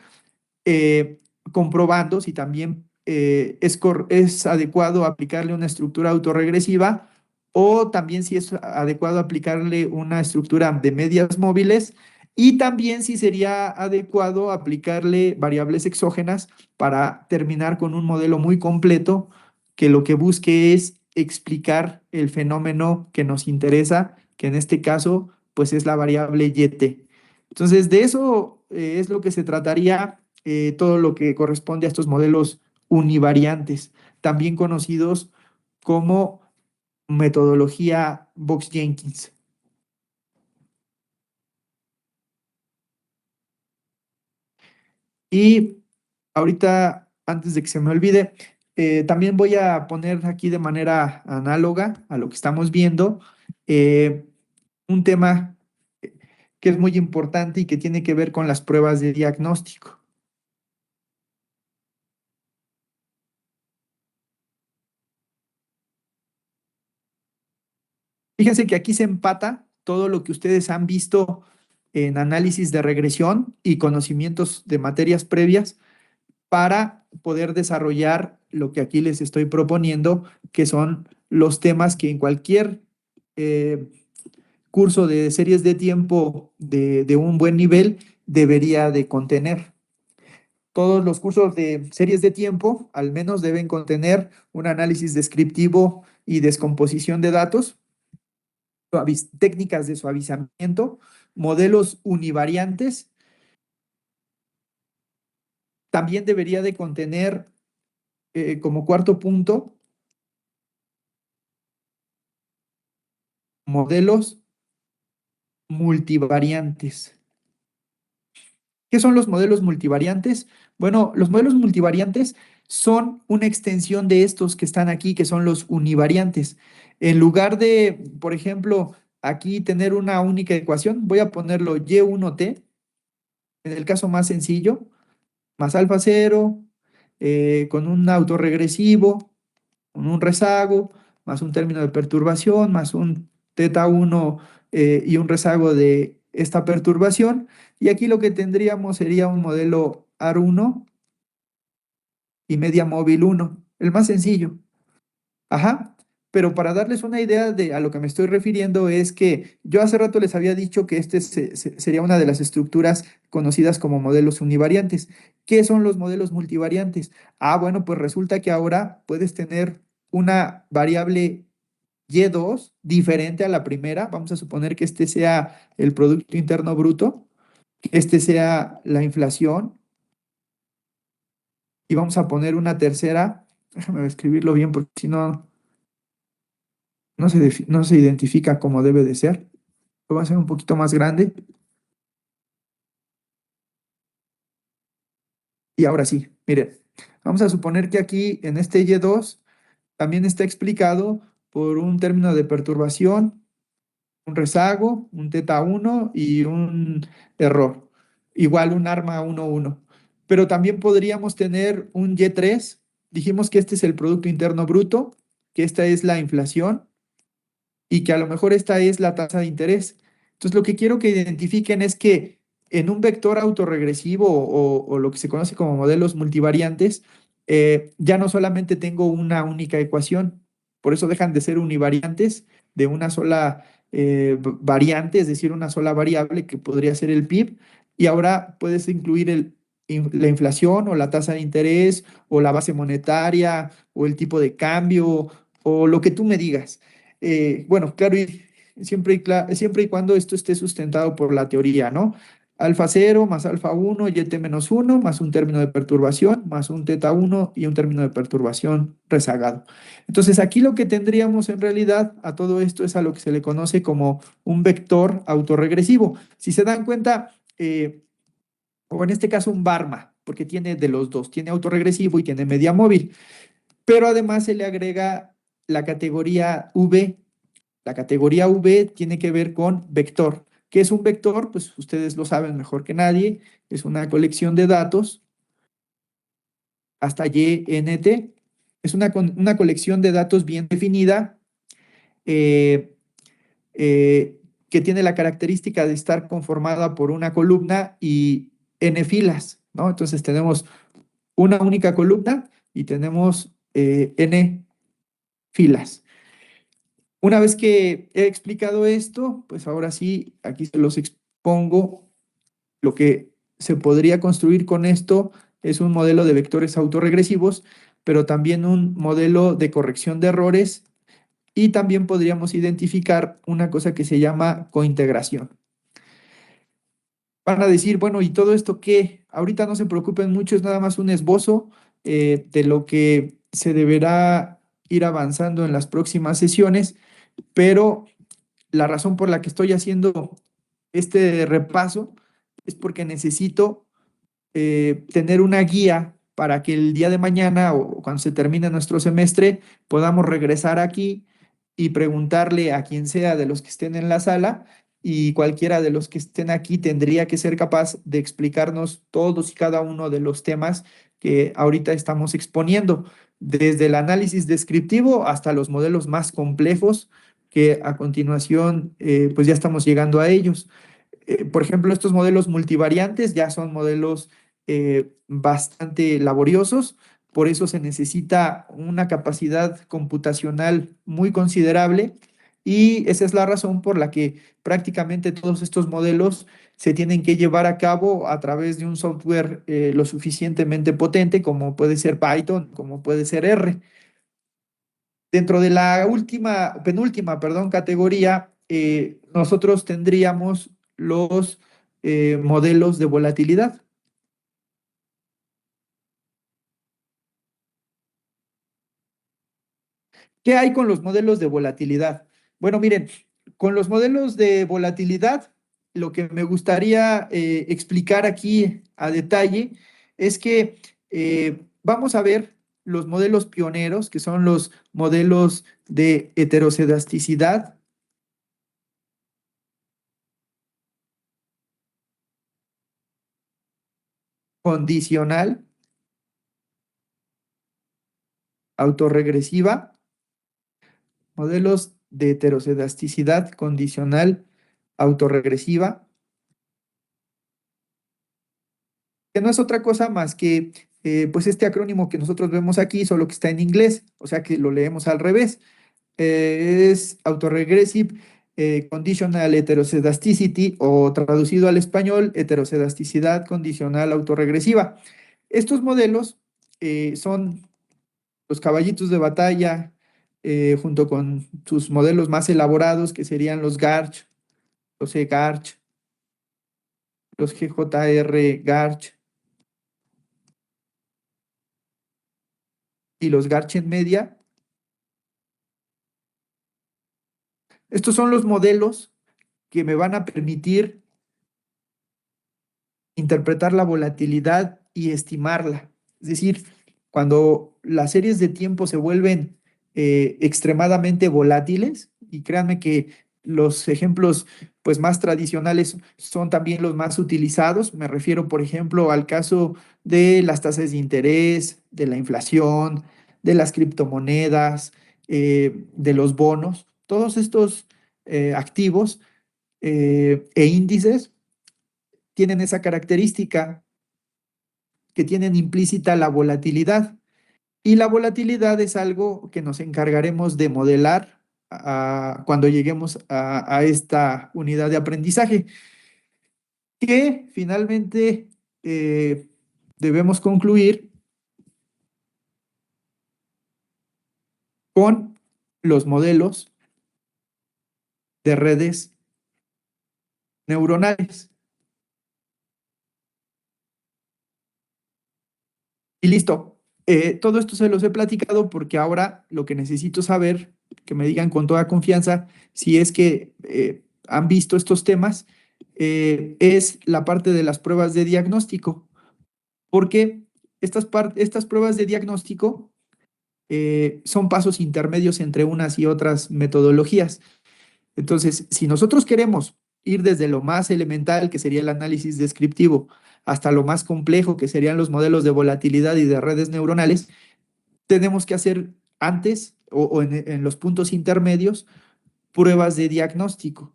comprobando si también es adecuado aplicarle una estructura autorregresiva o también si es adecuado aplicarle una estructura de medias móviles y también si sería adecuado aplicarle variables exógenas para terminar con un modelo muy completo que lo que busque es explicar el fenómeno que nos interesa, que en este caso pues es la variable YT. Entonces, de eso es lo que se trataría todo lo que corresponde a estos modelos univariantes, también conocidos como metodología Box-Jenkins. Y ahorita, antes de que se me olvide, también voy a poner aquí de manera análoga a lo que estamos viendo un tema que es muy importante y que tiene que ver con las pruebas de diagnóstico. Fíjense que aquí se empata todo lo que ustedes han visto en análisis de regresión y conocimientos de materias previas para poder desarrollar lo que aquí les estoy proponiendo, que son los temas que en cualquier eh, curso de series de tiempo de un buen nivel debería de contener. Todos los cursos de series de tiempo al menos deben contener un análisis descriptivo y descomposición de datos, técnicas de suavizamiento, modelos univariantes. También debería de contener como cuarto punto modelos multivariantes. ¿Qué son los modelos multivariantes? Bueno, los modelos multivariantes son una extensión de estos que están aquí, que son los univariantes. En lugar de, por ejemplo, aquí tener una única ecuación, voy a ponerlo Y1T, en el caso más sencillo, más alfa cero, con un autorregresivo, con un rezago, más un término de perturbación, más un teta 1 y un rezago de esta perturbación. Y aquí lo que tendríamos sería un modelo AR1 y media móvil 1, el más sencillo. Ajá, pero para darles una idea de a lo que me estoy refiriendo es que yo hace rato les había dicho que sería una de las estructuras conocidas como modelos univariantes. ¿Qué son los modelos multivariantes? Ah, bueno, pues resulta que ahora puedes tener una variable Y2 diferente a la primera. Vamos a suponer que este sea el Producto Interno Bruto, que este sea la inflación, y vamos a poner una tercera. Déjame escribirlo bien porque si no, no se identifica como debe de ser. Lo voy a hacer un poquito más grande. Y ahora sí, miren, vamos a suponer que aquí en este Y2 también está explicado por un término de perturbación, un rezago, un teta 1 y un error. Igual un arma 1, 1. Pero también podríamos tener un Y3. Dijimos que este es el Producto Interno Bruto, que esta es la inflación y que a lo mejor esta es la tasa de interés. Entonces, lo que quiero que identifiquen es que en un vector autorregresivo o lo que se conoce como modelos multivariantes, ya no solamente tengo una única ecuación, por eso dejan de ser univariantes de una sola variante, es decir, una sola variable que podría ser el PIB, y ahora puedes incluir la inflación o la tasa de interés o la base monetaria o el tipo de cambio o lo que tú me digas. Bueno, claro, y siempre y cuando esto esté sustentado por la teoría, ¿no? Alfa cero más alfa 1 y t menos 1 más un término de perturbación más un teta 1 y un término de perturbación rezagado. Entonces aquí lo que tendríamos en realidad a todo esto es a lo que se le conoce como un vector autorregresivo. Si se dan cuenta, o en este caso un Barma, porque tiene de los dos, tiene autorregresivo y tiene media móvil, pero además se le agrega la categoría V. La categoría V tiene que ver con vector. ¿Qué es un vector? Pues ustedes lo saben mejor que nadie. Es una colección de datos hasta YNT. Es una colección de datos bien definida eh, que tiene la característica de estar conformada por una columna y n filas, ¿no? Entonces tenemos una única columna y tenemos n filas. Una vez que he explicado esto, pues ahora sí, aquí se los expongo. Lo que se podría construir con esto es un modelo de vectores autorregresivos, pero también un modelo de corrección de errores y también podríamos identificar una cosa que se llama cointegración. Van a decir, bueno, ¿y todo esto qué? Ahorita no se preocupen mucho, es nada más un esbozo de lo que se deberá ir avanzando en las próximas sesiones, pero la razón por la que estoy haciendo este repaso es porque necesito tener una guía para que el día de mañana o cuando se termine nuestro semestre podamos regresar aquí y preguntarle a quien sea de los que estén en la sala, y cualquiera de los que estén aquí tendría que ser capaz de explicarnos todos y cada uno de los temas que ahorita estamos exponiendo, desde el análisis descriptivo hasta los modelos más complejos que a continuación pues ya estamos llegando a ellos. Por ejemplo, estos modelos multivariantes ya son modelos bastante laboriosos, por eso se necesita una capacidad computacional muy considerable, y esa es la razón por la que prácticamente todos estos modelos se tienen que llevar a cabo a través de un software lo suficientemente potente como puede ser Python, como puede ser R. Dentro de la penúltima, perdón, categoría, nosotros tendríamos los modelos de volatilidad. ¿Qué hay con los modelos de volatilidad? Bueno, miren, con los modelos de volatilidad, lo que me gustaría explicar aquí a detalle es que vamos a ver los modelos pioneros, que son los modelos de heterocedasticidad. condicional, autorregresiva, modelos de heterocedasticidad condicional, autorregresiva, que no es otra cosa más que pues este acrónimo que nosotros vemos aquí, solo que está en inglés, o sea que lo leemos al revés. Es Autoregressive Conditional Heteroscedasticity, o traducido al español, heterocedasticidad condicional autorregresiva. Estos modelos son los caballitos de batalla, junto con sus modelos más elaborados, que serían los GARCH, los eGARCH, los GJR GARCH y los GARCH en media. Estos son los modelos que me van a permitir interpretar la volatilidad y estimarla. Es decir, cuando las series de tiempo se vuelven extremadamente volátiles, y créanme que los ejemplos pues más tradicionales son también los más utilizados. Me refiero, por ejemplo, al caso de las tasas de interés, de la inflación, de las criptomonedas, de los bonos. Todos estos activos e índices tienen esa característica, que tienen implícita la volatilidad. Y la volatilidad es algo que nos encargaremos de modelar cuando lleguemos a esta unidad de aprendizaje, que finalmente debemos concluir con los modelos de redes neuronales. Y listo. Todo esto se los he platicado porque ahora lo que necesito saber, que me digan con toda confianza, si es que han visto estos temas, es la parte de las pruebas de diagnóstico. Porque estas pruebas de diagnóstico son pasos intermedios entre unas y otras metodologías. Entonces, si nosotros queremos ir desde lo más elemental, que sería el análisis descriptivo, hasta lo más complejo, que serían los modelos de volatilidad y de redes neuronales, tenemos que hacer antes o en los puntos intermedios pruebas de diagnóstico.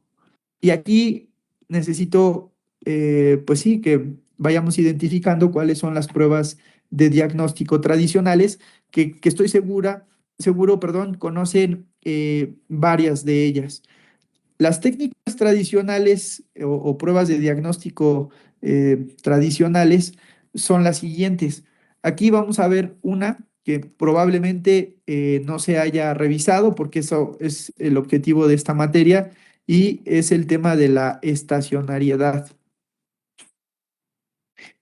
Y aquí necesito, pues sí, que vayamos identificando cuáles son las pruebas de diagnóstico tradicionales, que estoy seguro, perdón, conocen varias de ellas. Las técnicas tradicionales o pruebas de diagnóstico tradicionales son las siguientes. Aquí vamos a ver una que probablemente no se haya revisado, porque eso es el objetivo de esta materia, y es el tema de la estacionariedad.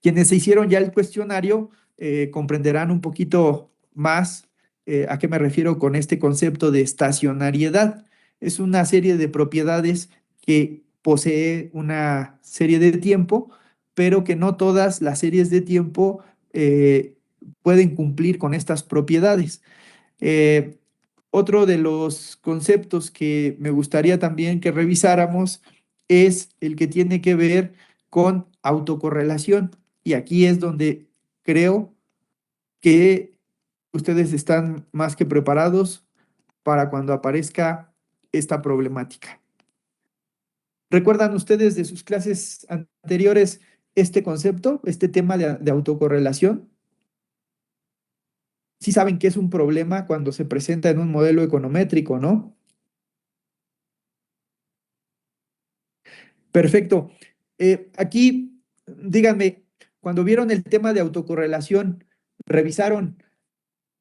Quienes se hicieron ya el cuestionario comprenderán un poquito más a qué me refiero con este concepto de estacionariedad. Es una serie de propiedades que posee una serie de tiempo, pero que no todas las series de tiempo pueden cumplir con estas propiedades. Eh, Otro de los conceptos que me gustaría también que revisáramos es el que tiene que ver con autocorrelación. Y aquí es donde creo que ustedes están más que preparados para cuando aparezca esta problemática. ¿Recuerdan ustedes de sus clases anteriores este concepto, este tema de autocorrelación? Sí saben que es un problema cuando se presenta en un modelo econométrico, ¿no? Perfecto. Aquí, díganme, cuando vieron el tema de autocorrelación, ¿revisaron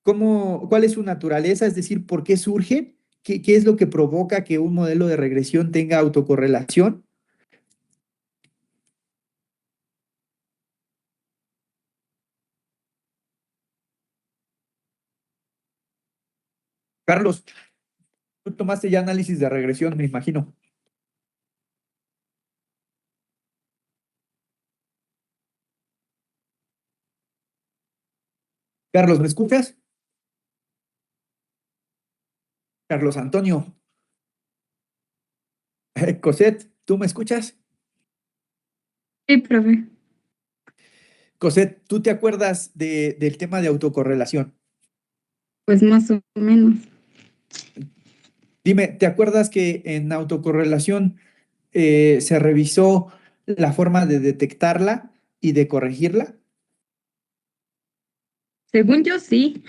cuál es su naturaleza? Es decir, ¿por qué surge? ¿Qué es lo que provoca que un modelo de regresión tenga autocorrelación? Carlos, tú tomaste ya análisis de regresión, me imagino. Carlos, ¿me escuchas? Carlos Antonio. Cosette, ¿tú me escuchas? Sí, profe. Cosette, ¿tú te acuerdas del tema de autocorrelación? Pues más o menos. Dime, ¿te acuerdas que en autocorrelación se revisó la forma de detectarla y de corregirla? Según yo sí,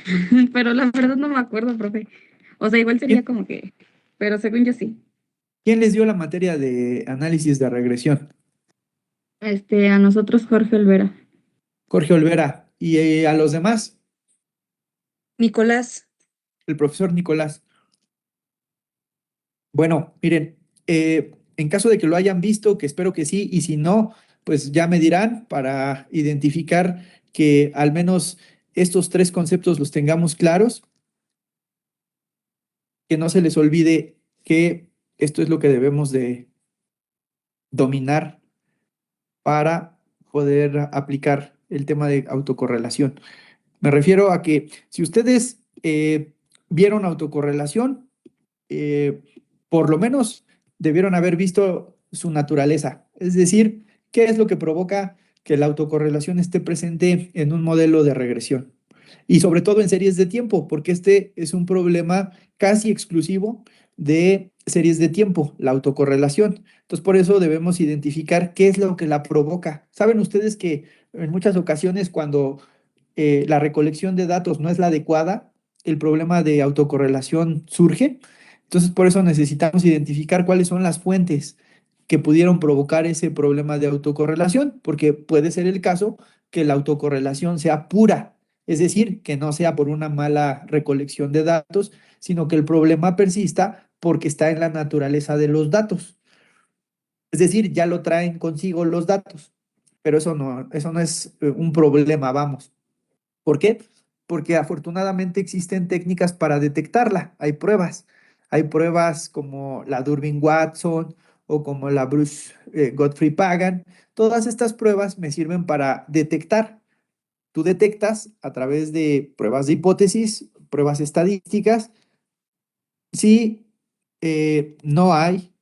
pero la verdad no me acuerdo, profe. O sea, igual sería ¿Quién, como que, pero según yo sí. quién les dio la materia de análisis de regresión? A nosotros Jorge Olvera. Jorge Olvera. Y a los demás, Nicolás, el profesor Nicolás. Bueno, miren, en caso de que lo hayan visto, que espero que sí, y si no, pues ya me dirán para identificar que al menos estos tres conceptos los tengamos claros, que no se les olvide que esto es lo que debemos de dominar para poder aplicar el tema de autocorrelación. Me refiero a que si ustedes vieron autocorrelación, eh, por lo menos debieron haber visto su naturaleza, es decir, qué es lo que provoca que la autocorrelación esté presente en un modelo de regresión. Y sobre todo en series de tiempo, porque este es un problema casi exclusivo de series de tiempo, la autocorrelación. Entonces, por eso debemos identificar qué es lo que la provoca. Saben ustedes que en muchas ocasiones cuando la recolección de datos no es la adecuada, el problema de autocorrelación surge. Entonces, por eso necesitamos identificar cuáles son las fuentes que pudieron provocar ese problema de autocorrelación, porque puede ser el caso que la autocorrelación sea pura, es decir, que no sea por una mala recolección de datos, sino que el problema persista porque está en la naturaleza de los datos. Es decir, ya lo traen consigo los datos, pero eso no es un problema, vamos. ¿Por qué? Porque afortunadamente existen técnicas para detectarla. Hay pruebas. Hay pruebas como la Durbin-Watson o como la Bruce Godfrey Pagan. Todas estas pruebas me sirven para detectar. Tú detectas a través de pruebas de hipótesis, pruebas estadísticas, si no hay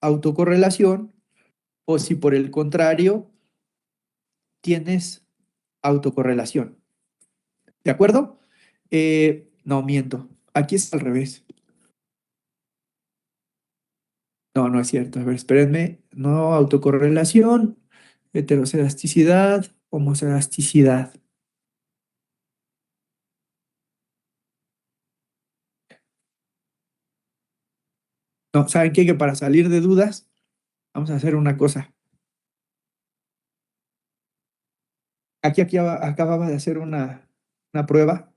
autocorrelación o si por el contrario tienes autocorrelación. ¿De acuerdo? No miento. Aquí es al revés. No, no es cierto. A ver, espérenme. No autocorrelación, heteroscedasticidad, homoscedasticidad. No, ¿saben qué? Que para salir de dudas, vamos a hacer una cosa. Aquí acababa de hacer una prueba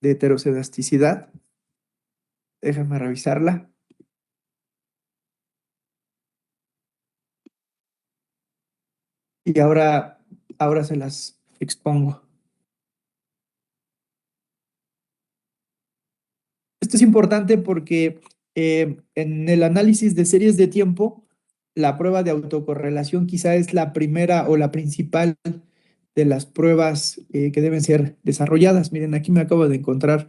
de heteroscedasticidad. Déjenme revisarla. Y ahora se las expongo. Esto es importante porque en el análisis de series de tiempo, la prueba de autocorrelación quizá es la primera o la principal de las pruebas que deben ser desarrolladas. Miren, aquí me acabo de encontrar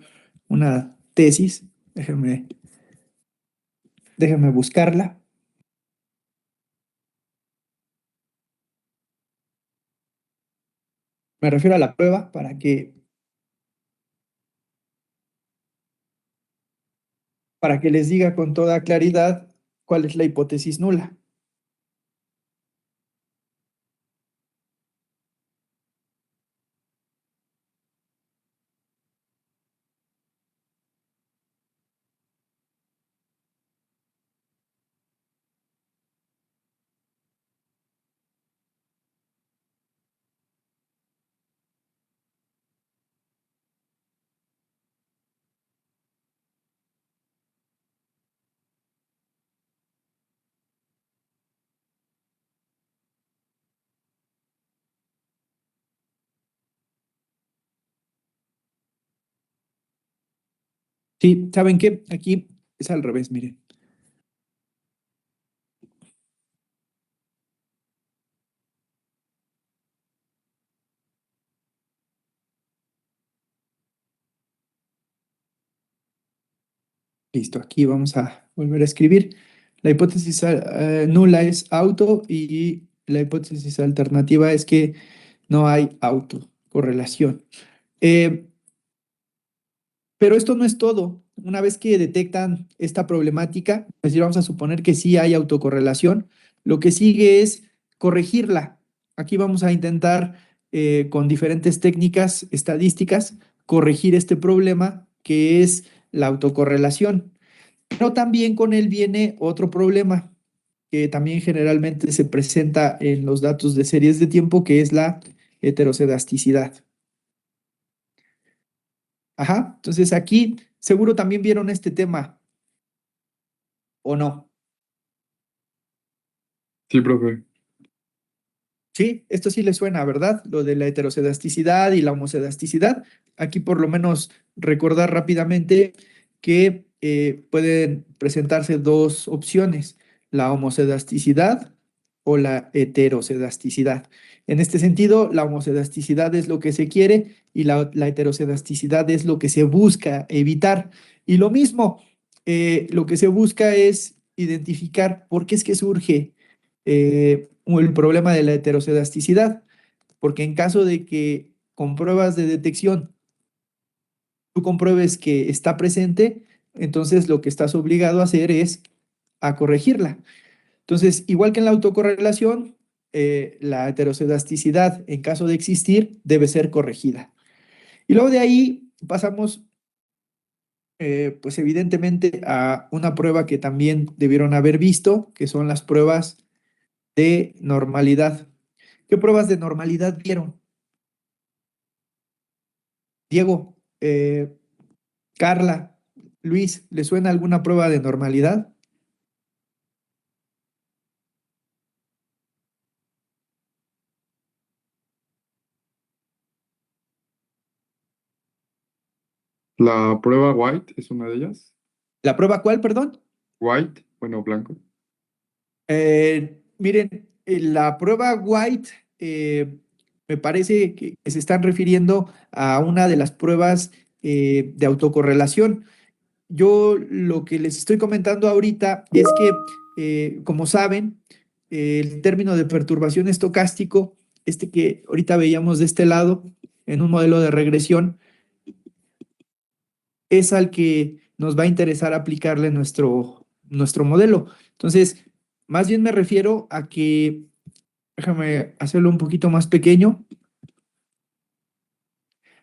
una tesis. Déjenme buscarla. Me refiero a la prueba para que les diga con toda claridad cuál es la hipótesis nula. Sí, ¿saben qué? Aquí es al revés, miren. Listo, aquí vamos a volver a escribir. La hipótesis nula es auto y La hipótesis alternativa es que no hay autocorrelación. Eh, pero esto no es todo. Una vez que detectan esta problemática, es decir, vamos a suponer que sí hay autocorrelación, lo que sigue es corregirla. Aquí vamos a intentar, con diferentes técnicas estadísticas, corregir este problema que es la autocorrelación. Pero también con él viene otro problema que también generalmente se presenta en los datos de series de tiempo, que es la heterocedasticidad. Ajá, entonces aquí seguro también vieron este tema, ¿o no? Sí, profe. Sí, esto sí le suena, ¿verdad? Lo de la heterocedasticidad y la homocedasticidad. Aquí por lo menos recordar rápidamente que pueden presentarse dos opciones, la homocedasticidad o la heterocedasticidad. En este sentido, la homocedasticidad es lo que se quiere y la heterocedasticidad es lo que se busca evitar. Y lo mismo, lo que se busca es identificar por qué es que surge el problema de la heterocedasticidad, porque en caso de que con pruebas de detección tú compruebes que está presente, entonces lo que estás obligado a hacer es a corregirla. Entonces, igual que en la autocorrelación, la heterocedasticidad, en caso de existir, debe ser corregida. Y luego de ahí pasamos, pues evidentemente, a una prueba que también debieron haber visto, que son las pruebas de normalidad. ¿Qué pruebas de normalidad vieron? Diego, Carla, Luis, ¿les suena alguna prueba de normalidad? La prueba White es una de ellas. ¿La prueba cuál, perdón? White, bueno, blanco. Miren, la prueba White, me parece que se están refiriendo a una de las pruebas de autocorrelación. Yo lo que les estoy comentando ahorita es que, como saben, el término de perturbación estocástico, este que ahorita veíamos de este lado, en un modelo de regresión, es al que nos va a interesar aplicarle nuestro modelo. Entonces, más bien me refiero a que, déjame hacerlo un poquito más pequeño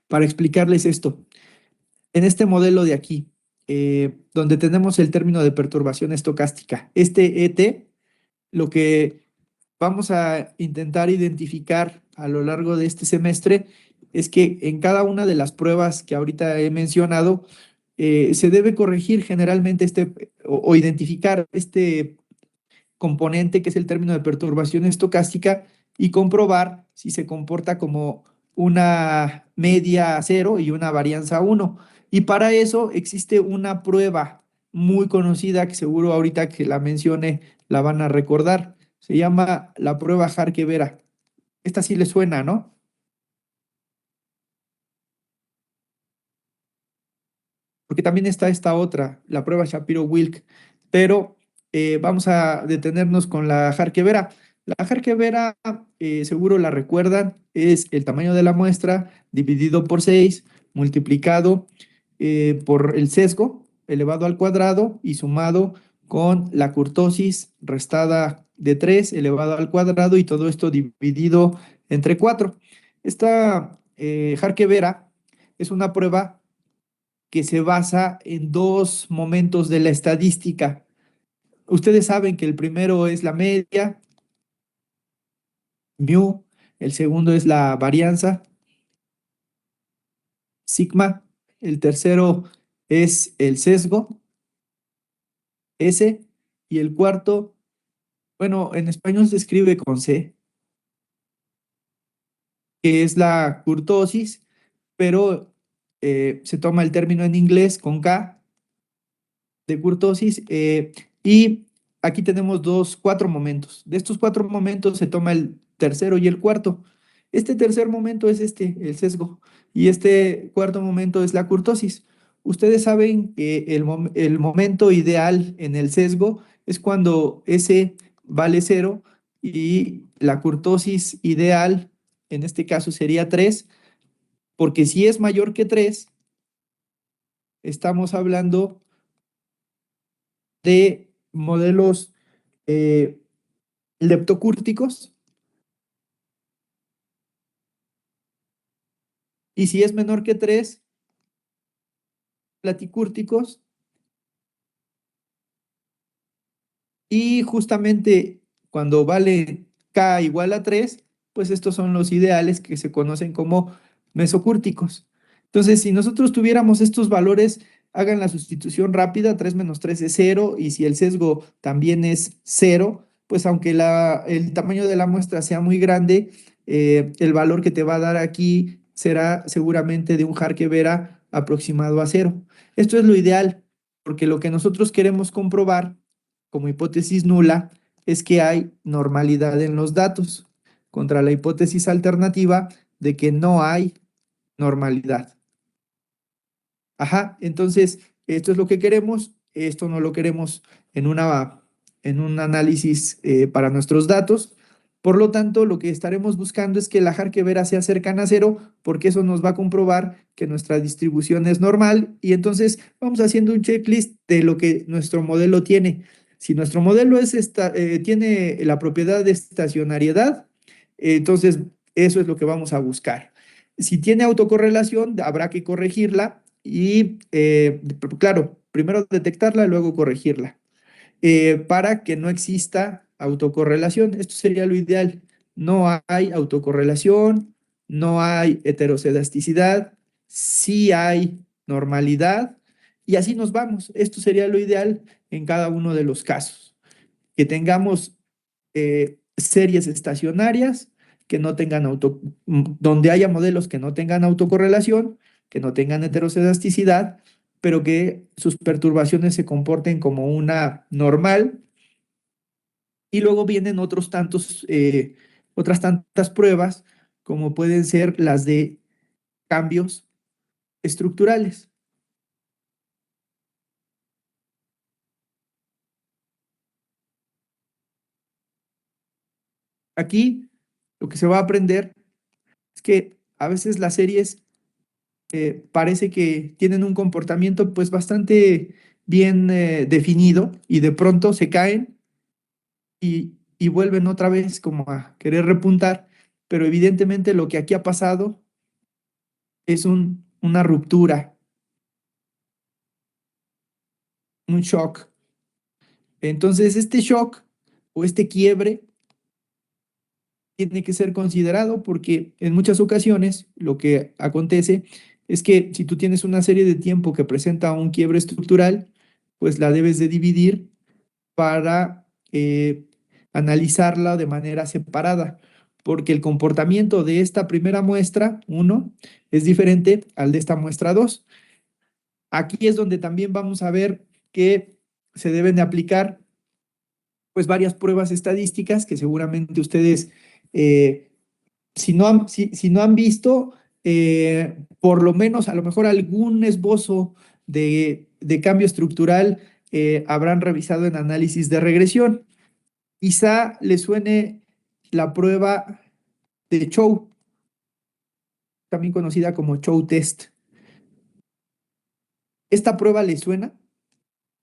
para explicarles esto. En este modelo de aquí, donde tenemos el término de perturbación estocástica, este ET, lo que vamos a intentar identificar a lo largo de este semestre es que en cada una de las pruebas que ahorita he mencionado, se debe corregir generalmente o identificar este componente que es el término de perturbación estocástica y comprobar si se comporta como una media 0 y una varianza 1. Y para eso existe una prueba muy conocida que seguro ahorita que la mencione la van a recordar. Se llama la prueba Harke-Vera. Esta sí le suena, ¿no? Porque también está esta otra, la prueba Shapiro-Wilk, pero vamos a detenernos con la Harke-Vera. La Harke-Vera, seguro la recuerdan, es el tamaño de la muestra dividido por 6, multiplicado por el sesgo elevado al cuadrado y sumado con la kurtosis restada de 3 elevado al cuadrado y todo esto dividido entre 4. Esta Harke-Vera es una prueba que se basa en dos momentos de la estadística. Ustedes saben que el primero es la media, mu, el segundo es la varianza, sigma, el tercero es el sesgo, S, y el cuarto, bueno, en español se escribe con C, que es la kurtosis, pero se toma el término en inglés con K de kurtosis, y aquí tenemos cuatro momentos. De estos cuatro momentos se toma el tercero y el cuarto. Este tercer momento es el sesgo, y este cuarto momento es la kurtosis. Ustedes saben que el momento ideal en el sesgo es cuando S vale 0 y la kurtosis ideal en este caso sería 3, porque si es mayor que 3, estamos hablando de modelos leptocúrticos, y si es menor que 3, platicúrticos, y justamente cuando vale K igual a 3, pues estos son los ideales que se conocen como mesocúrticos. Entonces, si nosotros tuviéramos estos valores, hagan la sustitución rápida, 3 menos 3 es 0, y si el sesgo también es 0, pues aunque el tamaño de la muestra sea muy grande, el valor que te va a dar aquí será seguramente de un Harke-Vera aproximado a 0. Esto es lo ideal, porque lo que nosotros queremos comprobar como hipótesis nula es que hay normalidad en los datos, contra la hipótesis alternativa de que no hay normalidad. Ajá, entonces esto es lo que queremos, esto no lo queremos en un análisis para nuestros datos. Por lo tanto, lo que estaremos buscando es que la Harke-Vera sea cercana a 0, porque eso nos va a comprobar que nuestra distribución es normal, y entonces vamos haciendo un checklist de lo que nuestro modelo tiene. Si nuestro modelo tiene la propiedad de estacionariedad, entonces eso es lo que vamos a buscar. Si tiene autocorrelación, habrá que corregirla y, claro, primero detectarla, luego corregirla, para que no exista autocorrelación. Esto sería lo ideal. No hay autocorrelación, no hay heterocedasticidad, sí hay normalidad, y así nos vamos. Esto sería lo ideal en cada uno de los casos. Que tengamos series estacionarias que no tengan donde haya modelos que no tengan autocorrelación, que no tengan heterocedasticidad, pero que sus perturbaciones se comporten como una normal. Y luego vienen otras tantas pruebas, como pueden ser las de cambios estructurales. Aquí lo que se va a aprender es que a veces las series parece que tienen un comportamiento pues bastante bien definido, y de pronto se caen y vuelven otra vez como a querer repuntar, pero evidentemente lo que aquí ha pasado es una ruptura, un shock. Entonces este shock o este quiebre tiene que ser considerado, porque en muchas ocasiones lo que acontece es que si tú tienes una serie de tiempo que presenta un quiebre estructural, pues la debes de dividir para analizarla de manera separada, porque el comportamiento de esta primera muestra, 1, es diferente al de esta muestra 2. Aquí es donde también vamos a ver que se deben de aplicar pues varias pruebas estadísticas que seguramente ustedes, si no han visto, por lo menos a lo mejor algún esbozo de cambio estructural habrán revisado en análisis de regresión. Quizá le suene la prueba de Chow, también conocida como Chow test. ¿Esta prueba le suena?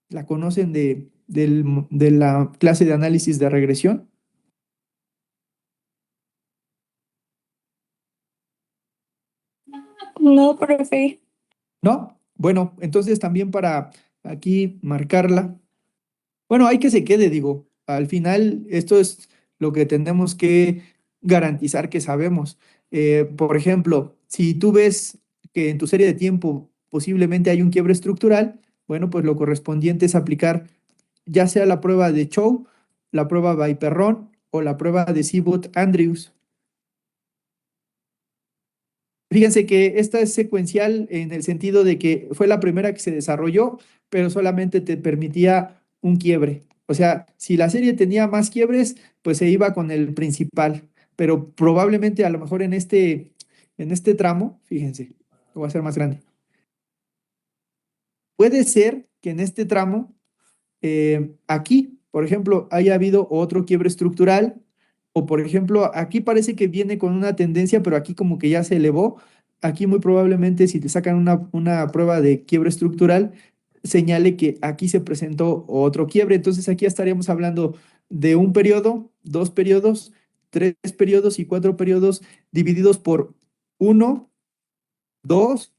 ¿La conocen de la clase de análisis de regresión? No, profe. ¿No? Bueno, entonces también para aquí marcarla. Bueno, hay que se quede, digo. Al final, esto es lo que tenemos que garantizar que sabemos. Por ejemplo, si tú ves que en tu serie de tiempo posiblemente hay un quiebre estructural, bueno, pues lo correspondiente es aplicar ya sea la prueba de Chow, la prueba By-Perron o la prueba de Seaboot-Andrews. Fíjense que esta es secuencial en el sentido de que fue la primera que se desarrolló, pero solamente te permitía un quiebre. O sea, si la serie tenía más quiebres, pues se iba con el principal. Pero probablemente a lo mejor en este tramo, fíjense, lo voy a hacer más grande. Puede ser que en este tramo, aquí, por ejemplo, haya habido otro quiebre estructural O por ejemplo, aquí parece que viene con una tendencia, pero aquí como que ya se elevó. Aquí muy probablemente si te sacan una prueba de quiebre estructural, señale que aquí se presentó otro quiebre. Entonces aquí ya estaríamos hablando de un periodo, dos periodos, tres periodos y cuatro periodos divididos por uno, dos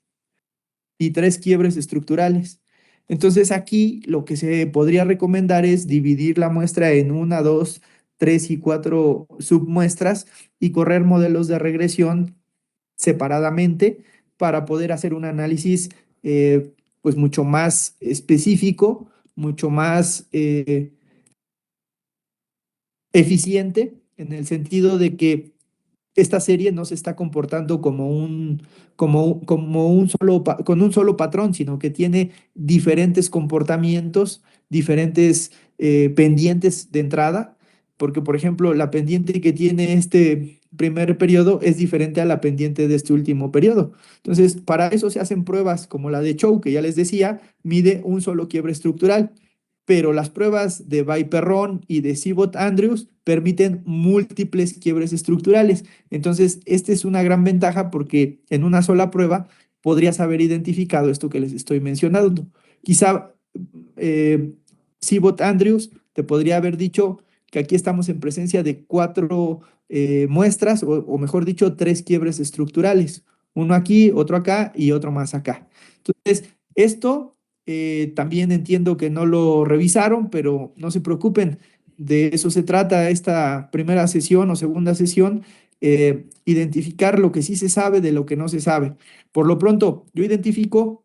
y tres quiebres estructurales. Entonces aquí lo que se podría recomendar es dividir la muestra en una, dos, tres y cuatro submuestras y correr modelos de regresión separadamente para poder hacer un análisis pues mucho más específico, mucho más eficiente en el sentido de que esta serie no se está comportando como un solo, con un solo patrón, sino que tiene diferentes comportamientos, diferentes pendientes de entrada, porque por ejemplo, la pendiente que tiene este primer periodo es diferente a la pendiente de este último periodo. Entonces, para eso se hacen pruebas como la de Chow, que ya les decía, mide un solo quiebre estructural, pero las pruebas de Viperron y de Seabot-Andrews permiten múltiples quiebres estructurales. Entonces, esta es una gran ventaja porque en una sola prueba podrías haber identificado esto que les estoy mencionando. Quizá Seabot-Andrews te podría haber dicho que aquí estamos en presencia de cuatro muestras, o mejor dicho, tres quiebres estructurales. Uno aquí, otro acá y otro más acá. Entonces, esto también entiendo que no lo revisaron, pero no se preocupen. De eso se trata esta primera sesión o segunda sesión, identificar lo que sí se sabe de lo que no se sabe. Por lo pronto, yo identifico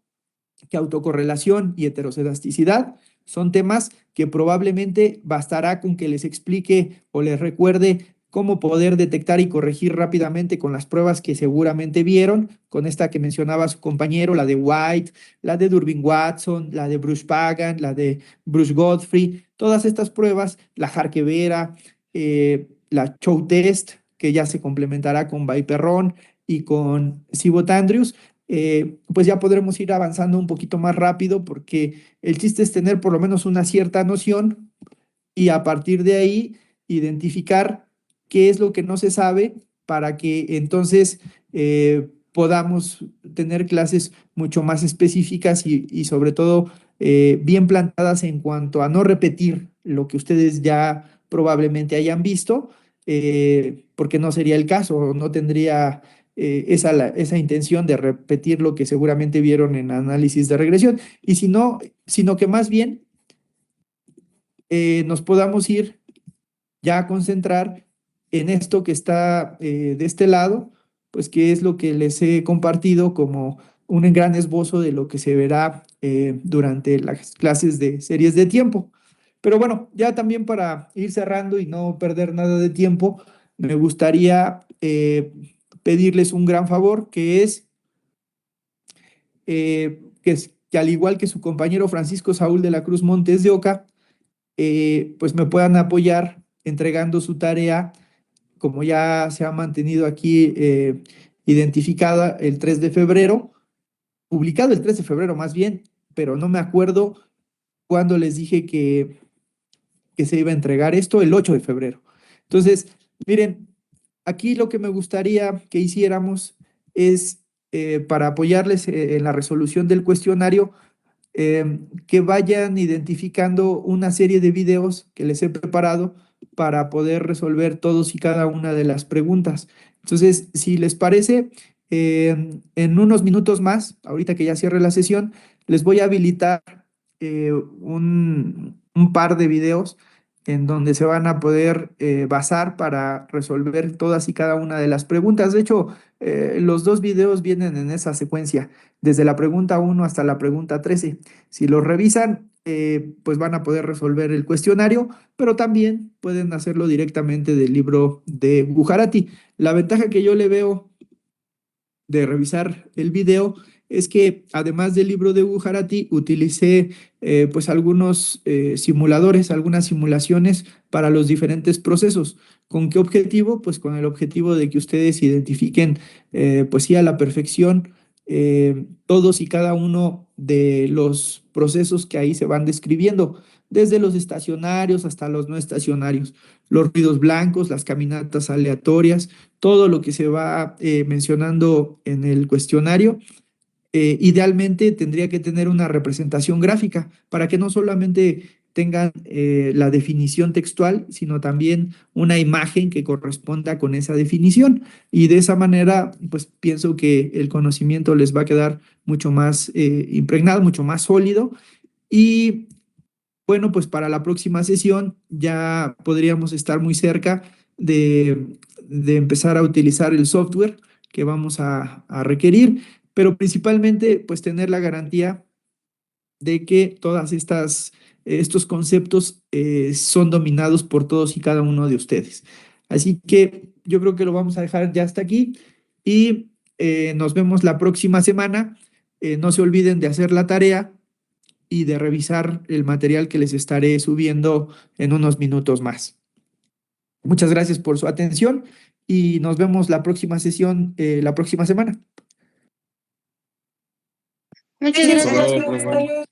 que autocorrelación y heterocedasticidad son temas que probablemente bastará con que les explique o les recuerde cómo poder detectar y corregir rápidamente con las pruebas que seguramente vieron, con esta que mencionaba su compañero, la de White, la de Durbin Watson, la de Bruce Pagan, la de Bruce Godfrey, todas estas pruebas, la Harkevera, la Chow Test, que ya se complementará con Viperron y con Seabot Andrews, pues ya podremos ir avanzando un poquito más rápido porque el chiste es tener por lo menos una cierta noción y a partir de ahí identificar qué es lo que no se sabe para que entonces podamos tener clases mucho más específicas y sobre todo bien plantadas en cuanto a no repetir lo que ustedes ya probablemente hayan visto, porque no sería el caso, no tendría esa intención de repetir lo que seguramente vieron en análisis de regresión, y si no, sino que más bien nos podamos ir ya a concentrar en esto que está de este lado, pues que es lo que les he compartido como un gran esbozo de lo que se verá durante las clases de series de tiempo. Pero bueno, ya también para ir cerrando y no perder nada de tiempo, me gustaría pedirles un gran favor, que es que al igual que su compañero Francisco Saúl de la Cruz Montes de Oca, pues me puedan apoyar entregando su tarea, como ya se ha mantenido aquí identificada el 3 de febrero, publicado el 3 de febrero más bien, pero no me acuerdo cuándo les dije que se iba a entregar esto, el 8 de febrero. Entonces, miren, aquí lo que me gustaría que hiciéramos es, para apoyarles en la resolución del cuestionario, que vayan identificando una serie de videos que les he preparado para poder resolver todos y cada una de las preguntas. Entonces, si les parece, en unos minutos más, ahorita que ya cierre la sesión, les voy a habilitar un par de videos en donde se van a poder basar para resolver todas y cada una de las preguntas. De hecho, los dos videos vienen en esa secuencia, desde la pregunta 1 hasta la pregunta 13. Si los revisan, pues van a poder resolver el cuestionario, pero también pueden hacerlo directamente del libro de Gujarati. La ventaja que yo le veo de revisar el video es que además del libro de Gujarati, utilicé pues algunos simuladores, algunas simulaciones para los diferentes procesos. ¿Con qué objetivo? Pues con el objetivo de que ustedes identifiquen pues sí a la perfección todos y cada uno de los procesos que ahí se van describiendo. desde los estacionarios hasta los no estacionarios, los ruidos blancos, las caminatas aleatorias, todo lo que se va mencionando en el cuestionario. Idealmente tendría que tener una representación gráfica para que no solamente tengan la definición textual, sino también una imagen que corresponda con esa definición. Y de esa manera, pues pienso que el conocimiento les va a quedar mucho más impregnado, mucho más sólido. Y bueno, pues para la próxima sesión ya podríamos estar muy cerca de empezar a utilizar el software que vamos a requerir, pero principalmente pues tener la garantía de que todas estos conceptos son dominados por todos y cada uno de ustedes. Así que yo creo que lo vamos a dejar ya hasta aquí y nos vemos la próxima semana. No se olviden de hacer la tarea y de revisar el material que les estaré subiendo en unos minutos más. Muchas gracias por su atención y nos vemos la próxima sesión, la próxima semana. Muchas Hasta gracias. luego, profe.